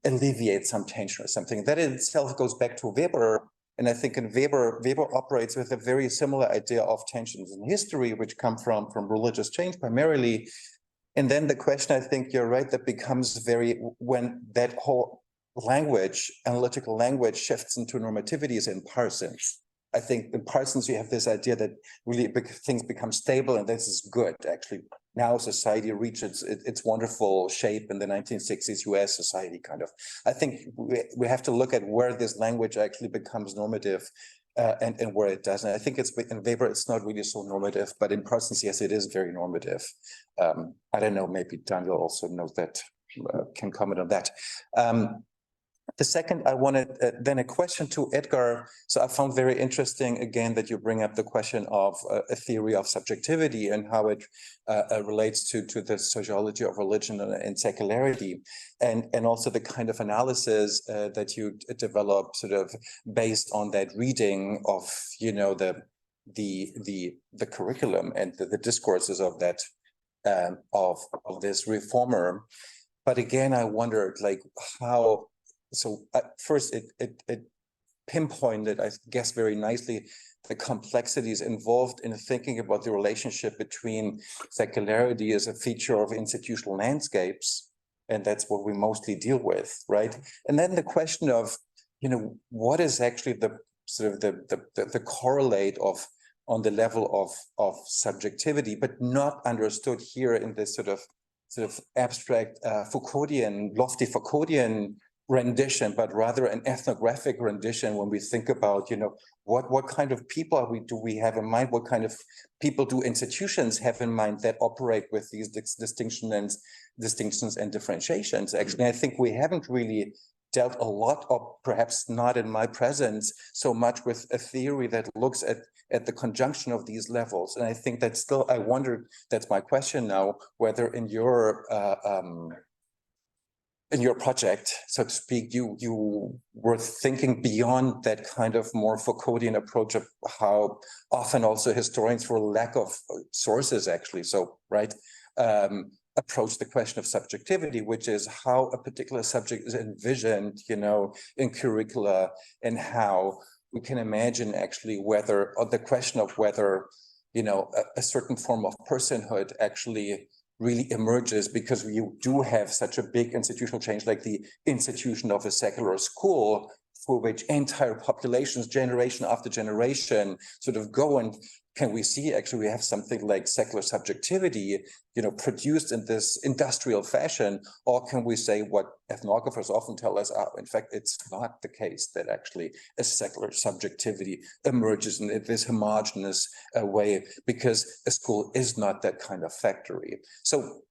Speaker 7: alleviate some tension or something. That in itself goes back to Weber. And I think in Weber operates with a very similar idea of tensions in history, which come from religious change primarily. And then the question, I think you're right, that becomes when that whole language, analytical language, shifts into normativities in Parsons. I think in Parsons, you have this idea that really things become stable, and this is good, actually. Now society reaches its wonderful shape in the 1960s US society, kind of. I think we have to look at where this language actually becomes normative and where it doesn't. I think in Weber, it's not really so normative, but in Parsons, yes, it is very normative. I don't know, maybe Daniel also knows that, can comment on that. The second, I wanted then a question to Edgar. So I found very interesting, again, that you bring up the question of a theory of subjectivity and how it relates to the sociology of religion and secularity, and also the kind of analysis that you develop sort of based on that reading of, you know, the curriculum and the discourses of that of this reformer. But again, I wondered, like, how. So first, it pinpointed, I guess, very nicely the complexities involved in thinking about the relationship between secularity as a feature of institutional landscapes, and that's what we mostly deal with, right? And then the question of, you know, what is actually the sort of the correlate of on the level of subjectivity, but not understood here in this sort of abstract Foucauldian, lofty Foucauldian rendition, but rather an ethnographic rendition when we think about, you know, what kind of people do we have in mind? What kind of people do institutions have in mind that operate with these distinctions and differentiations? Actually, I think we haven't really dealt a lot, or perhaps not in my presence, so much with a theory that looks at the conjunction of these levels. And I think that still, I wonder, that's my question now, whether in your project, so to speak, you were thinking beyond that kind of more Foucauldian approach of how often also historians, for lack of sources actually, so right, approach the question of subjectivity, which is how a particular subject is envisioned, you know, in curricula, and how we can imagine actually whether, or the question of whether, you know, a certain form of personhood actually really emerges because you do have such a big institutional change, like the institution of a secular school, for which entire populations, generation after generation, sort of go. And can we see actually we have something like secular subjectivity, you know, produced in this industrial fashion? Or can we say what ethnographers often tell us, in fact, it's not the case that actually a secular subjectivity emerges in this homogeneous way, because a school is not that kind of factory. So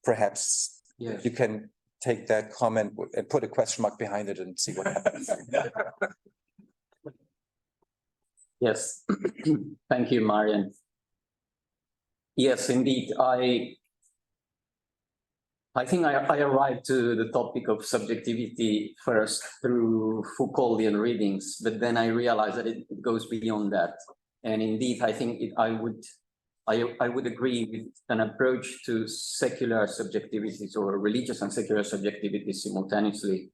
Speaker 7: perhaps you can take that comment and put a question mark behind it and see what happens.
Speaker 2: Yes, thank you, Marian. Yes, indeed. I think I arrived to the topic of subjectivity first through Foucauldian readings, but then I realized that it goes beyond that. And indeed, I think I would agree with an approach to secular subjectivities, or religious and secular subjectivities simultaneously.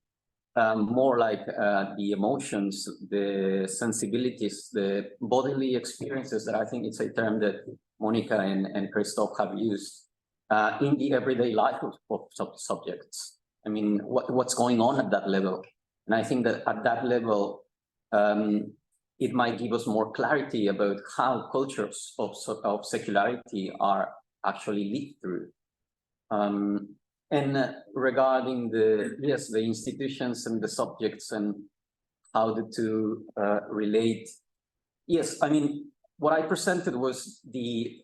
Speaker 2: More like the emotions, the sensibilities, the bodily experiences, that I think it's a term that Monica and Christophe have used in the everyday life of subjects. I mean, what's going on at that level? And I think that at that level, it might give us more clarity about how cultures of secularity are actually lived through. And regarding the institutions and the subjects and how the two relate, yes, I mean, what I presented was the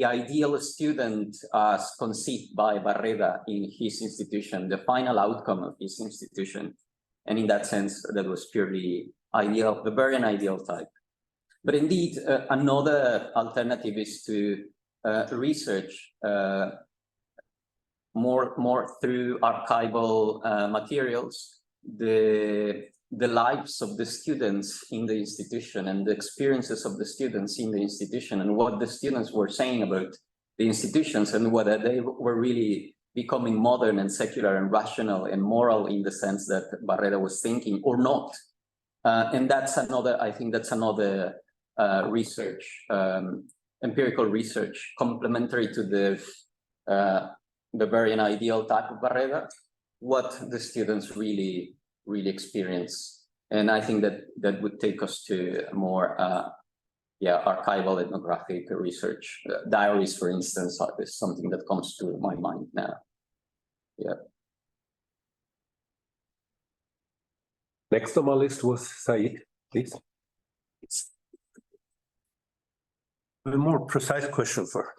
Speaker 2: ideal student as conceived by Barreda in his institution, the final outcome of his institution. And in that sense, that was purely ideal, the Bavarian ideal type. But indeed, another alternative is to research more through archival materials, the lives of the students in the institution and the experiences of the students in the institution, and what the students were saying about the institutions, and whether they were really becoming modern and secular and rational and moral in the sense that Barreda was thinking, or not. And that's another, I think that's another research, empirical research, complementary to the Bavarian ideal type of Barreda, what the students really experience. And I think that would take us to more archival ethnographic research. Diaries, for instance, is something that comes to my mind now. Yeah.
Speaker 1: Next on my list was Said, please.
Speaker 8: A more precise question for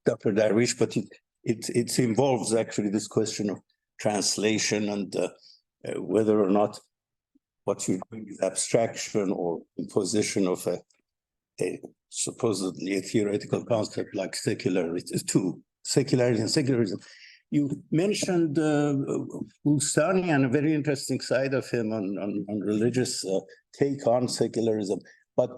Speaker 8: Dr. Darwish, but it involves actually this question of translation and whether or not what you think is abstraction or imposition of a supposedly a theoretical concept like secularities, secularity and secularism. You mentioned Bustani and a very interesting side of him on religious take on secularism. But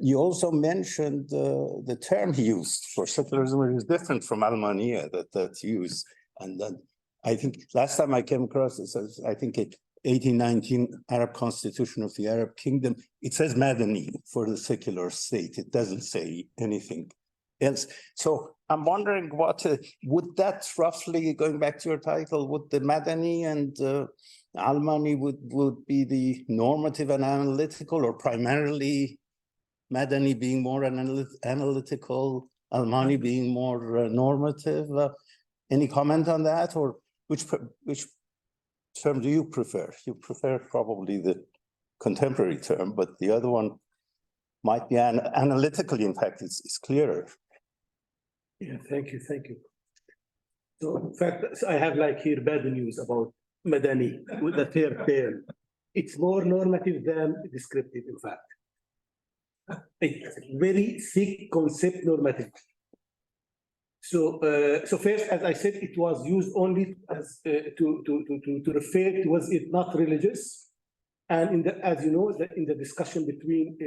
Speaker 8: you also mentioned the term he used for secularism, which is different from Almania that's used. And then I think last time I came across it, says, I think 1819 Arab Constitution of the Arab Kingdom, it says Madani for the secular state. It doesn't say anything else. So I'm wondering what, would that roughly, going back to your title, would the Madani and Almani would be the normative and analytical, or primarily Madani being more analytical, Almani being more normative? Any comment on that, or which term do you prefer? You prefer probably the contemporary term, but the other one might be analytically, in fact, it's clearer.
Speaker 3: Yeah, thank you. So in fact, I have like here bad news about Madani with the third term. It's more normative than descriptive, in fact. It's very thick concept normative. So first, as I said, it was used only as to refer to was it not religious, and as you know, in the discussion between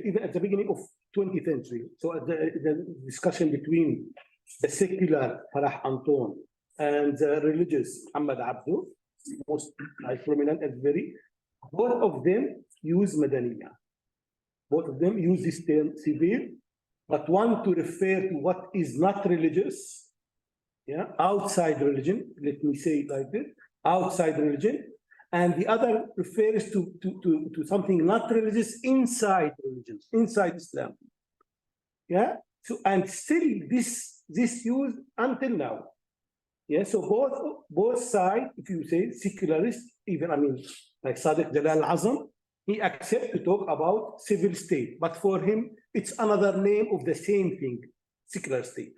Speaker 3: even at the beginning of 20th century. So at the discussion between the secular Farah Anton and the religious Muhammad Abdu, most prominent and very, both of them use Madaniya. Both of them use this term civil, but one to refer to what is not religious, yeah, outside religion, let me say it like this, outside religion, and the other refers to something not religious inside religion, inside Islam. Yeah, so and still this used until now. Yeah, so both sides, if you say secularist, even I mean like Sadiq Jalal Azam, he accepts to talk about civil state, but for him, it's another name of the same thing, secular state.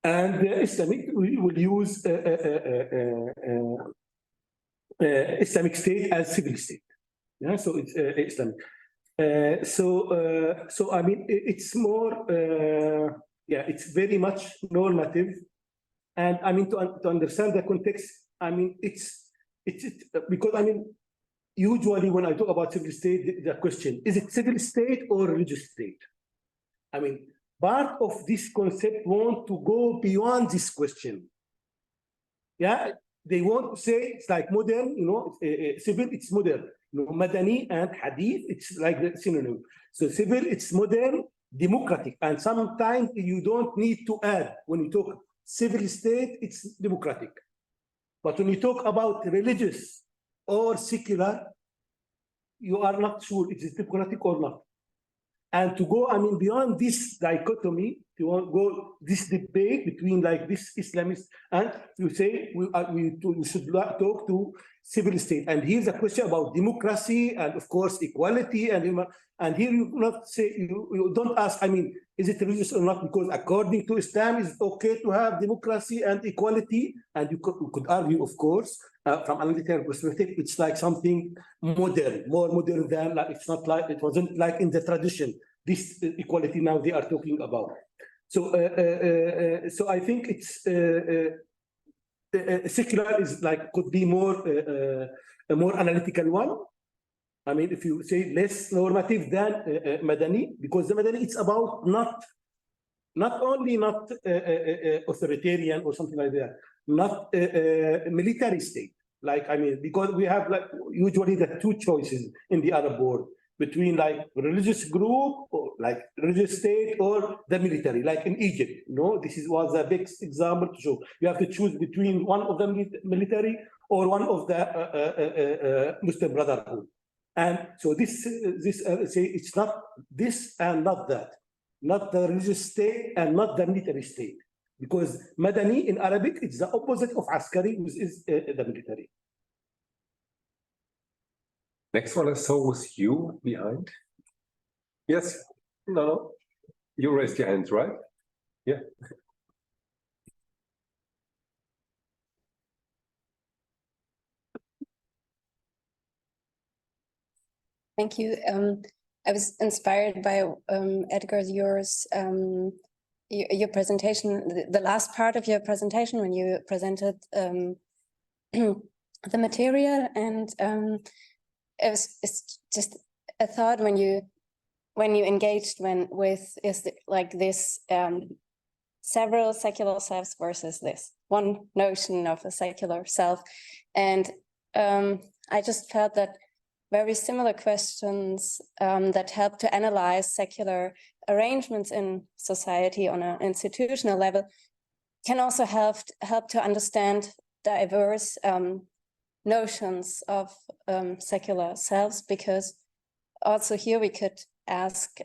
Speaker 3: And Islamic, we will use Islamic state as civil state. Yeah, so it's Islamic. So I mean, it's more, yeah, it's very much normative. And I mean, to understand the context, I mean, it's because I mean, usually when I talk about civil state, the question, is it civil state or religious state? I mean, part of this concept want to go beyond this question. Yeah, they want to say it's like modern, you know, civil, it's modern. You know, Madani and Hadith, it's like the synonym. So civil, it's modern, democratic. And sometimes you don't need to add, when you talk civil state, it's democratic. But when you talk about religious or secular, you are not sure it is democratic or not. And to go, I mean, beyond this dichotomy, to go this debate between like this Islamist, and you say we should talk to civil state. And here's a question about democracy and of course equality, and here you not say, you don't ask, I mean, is it religious or not? Because according to Islam, it's okay to have democracy and equality. And you could argue, of course, from analytical perspective, it's like something modern, more modern than, like, it's not like, it wasn't like in the tradition, this equality now they are talking about. So, so I think it's, secular is like, could be more, a more analytical one. I mean, if you say less normative than Madani, because the Madani, it's about not only not authoritarian or something like that, not military state. Like, I mean, because we have like usually the two choices in the Arab world between like religious group or like religious state or the military, like in Egypt. You know, this was a big example to show. You have to choose between one of the military or one of the Muslim Brotherhood. And so this say it's not this and not that, not the religious state and not the military state, because Madani in Arabic it's the opposite of Askari, which is the military.
Speaker 1: Next one I saw was you behind. Yes, no, you raised your hands, right? Yeah.
Speaker 9: Thank you. I was inspired by Edgar, your presentation, the last part of your presentation when you presented the material, and it's just a thought when you engaged with this several secular selves versus this one notion of a secular self, and I just felt that very similar questions that help to analyze secular arrangements in society on an institutional level can also help to understand diverse notions of secular selves, because also here we could ask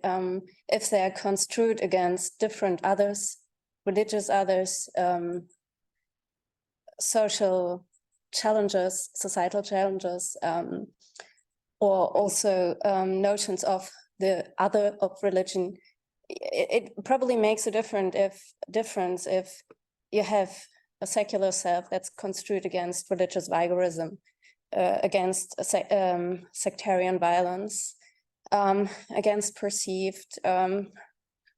Speaker 9: if they are construed against different others, religious others, social challenges, societal challenges, or also notions of the other of religion. It probably makes a difference if you have a secular self that's construed against religious vigorism, against sectarian violence, against perceived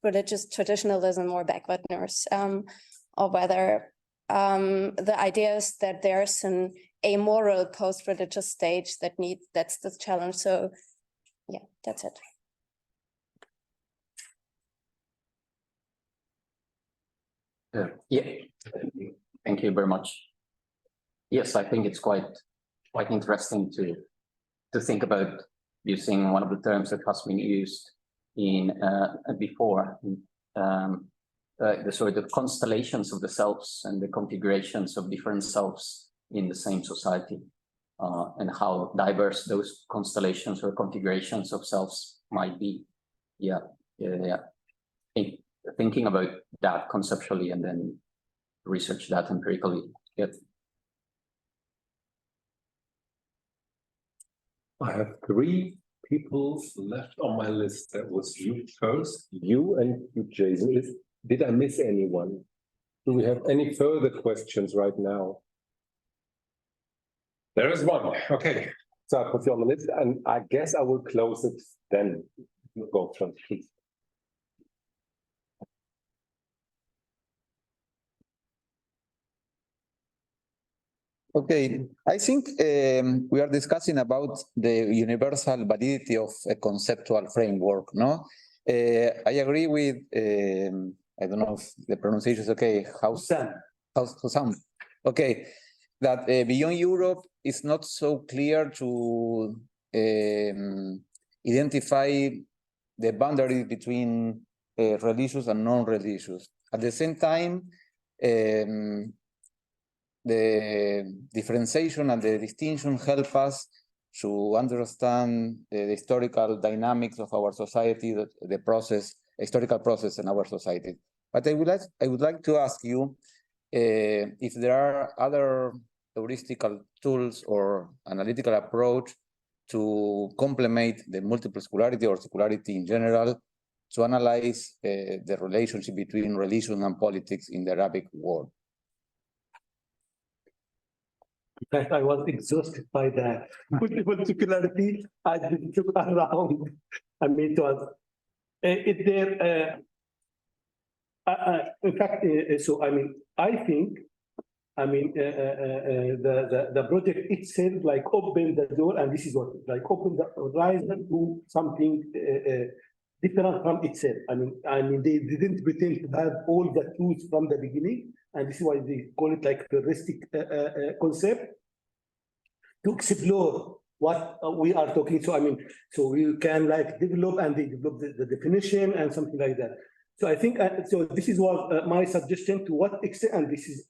Speaker 9: religious traditionalism or backwardness, or whether the idea is that there's an amoral post-religious stage that's the challenge. So yeah, that's it.
Speaker 2: Yeah, thank you very much. Yes, I think it's quite interesting to think about using one of the terms that has been used in before, the sort of constellations of the selves and the configurations of different selves in the same society, and how diverse those constellations or configurations of selves might be. Yeah. Thinking about that conceptually and then research that empirically. Yep.
Speaker 1: I have 3 people left on my list. That was you first, you, and you, Jason. Did I miss anyone? Do we have any further questions right now? There is one. Okay. So I put you on the list, and I guess I will close it then. You go from, please.
Speaker 10: Okay, I think we are discussing about the universal validity of a conceptual framework, no? I agree with, I don't know if the pronunciation is okay, Hussam. Okay, that beyond Europe, it's not so clear to identify the boundary between religious and non-religious. At the same time, the differentiation and the distinction help us to understand the historical dynamics of our society, the process, historical process in our society. But I would like to ask you if there are other heuristical tools or analytical approach to complement the multiple secularity or secularity in general to analyze the relationship between religion and politics in the Arabic world.
Speaker 3: In fact, I was exhausted by the multiple secularity. I didn't look around. I mean, it was in fact, so I mean, I think, I mean, the project itself like opened the door, and this is what like opened the horizon to something different from itself. I mean, they didn't pretend to have all the tools from the beginning, and this is why they call it like heuristic concept to explore what we are talking. So I mean, so we can like develop, and they develop the definition and something like that. So I think so. This is what my suggestion to what extent, and this is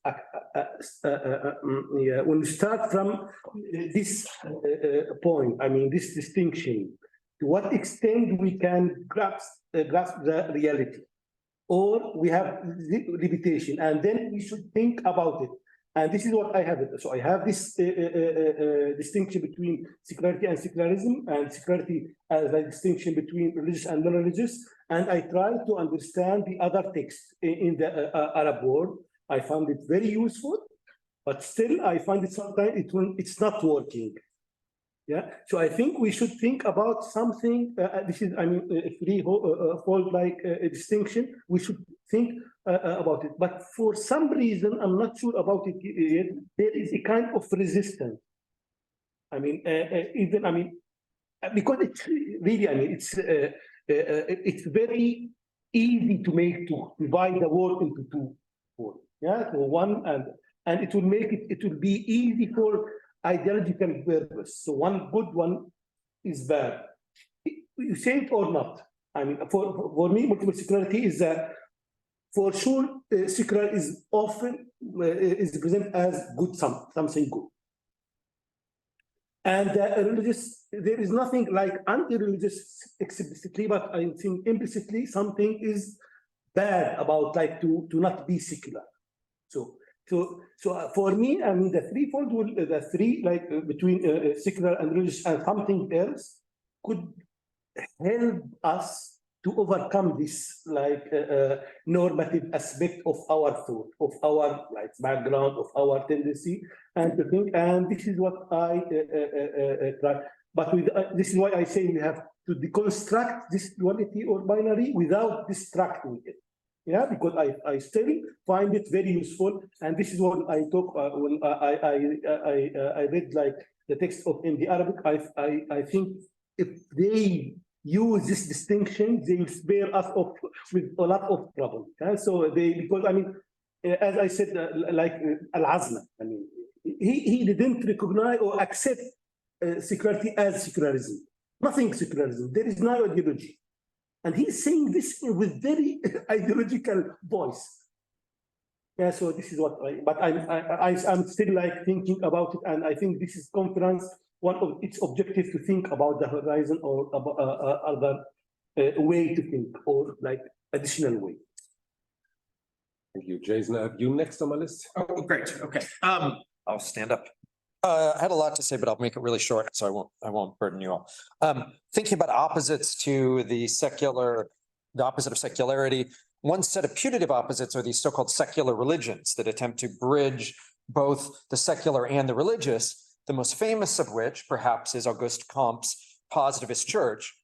Speaker 3: yeah, when we start from this point. I mean, this distinction. To what extent we can grasp the reality, or we have limitation, and then we should think about it. And this is what I have. So I have this distinction between secularity and secularism, and secularity as a distinction between religious and non-religious. And I try to understand the other texts in the Arab world. I found it very useful, but still I find it sometimes it's not working. Yeah, so I think we should think about something. This is, I mean, a threefold like distinction. We should think about it. But for some reason, I'm not sure about it yet. There is a kind of resistance. I mean, even, I mean, because it's really, I mean, it's very easy to divide the world into two. Yeah, so one, and it will make it will be easy for ideological purpose. So one good, one is bad. You say it or not. I mean, for me, multiple secularity is that for sure, secular is often is presented as good, something good. And religious, there is nothing like anti-religious explicitly, but I think implicitly something is bad about like to not be secular. So for me, I mean, the threefold, the three like between secular and religious and something else could help us to overcome this like normative aspect of our thought, of our like background, of our tendency, and to think. And this is what I try. But this is why I say we have to deconstruct this duality or binary without distracting it. Yeah, because I still find it very useful, and this is what I talk when I read like the text in the Arabic. I think if they use this distinction, they will spare us with a lot of trouble. Yeah? So because I mean, as I said, like Al-Azma, I mean, he didn't recognize or accept secularity as secularism. Nothing secularism. There is no ideology. And he's saying this with very ideological voice. Yeah, so this is what I'm still like thinking about it, and I think this is conference, one of its objectives to think about the horizon or about other way to think or like additional way.
Speaker 1: Thank you, Jason. You next on my list.
Speaker 11: Oh, great. Okay. I'll stand up. I had a lot to say, but I'll make it really short, so I won't burden you all. Thinking about opposites to the opposite of secularity, one set of putative opposites are these so-called secular religions that attempt to bridge both the secular and the religious, the most famous of which perhaps is Auguste Comte's positivist church,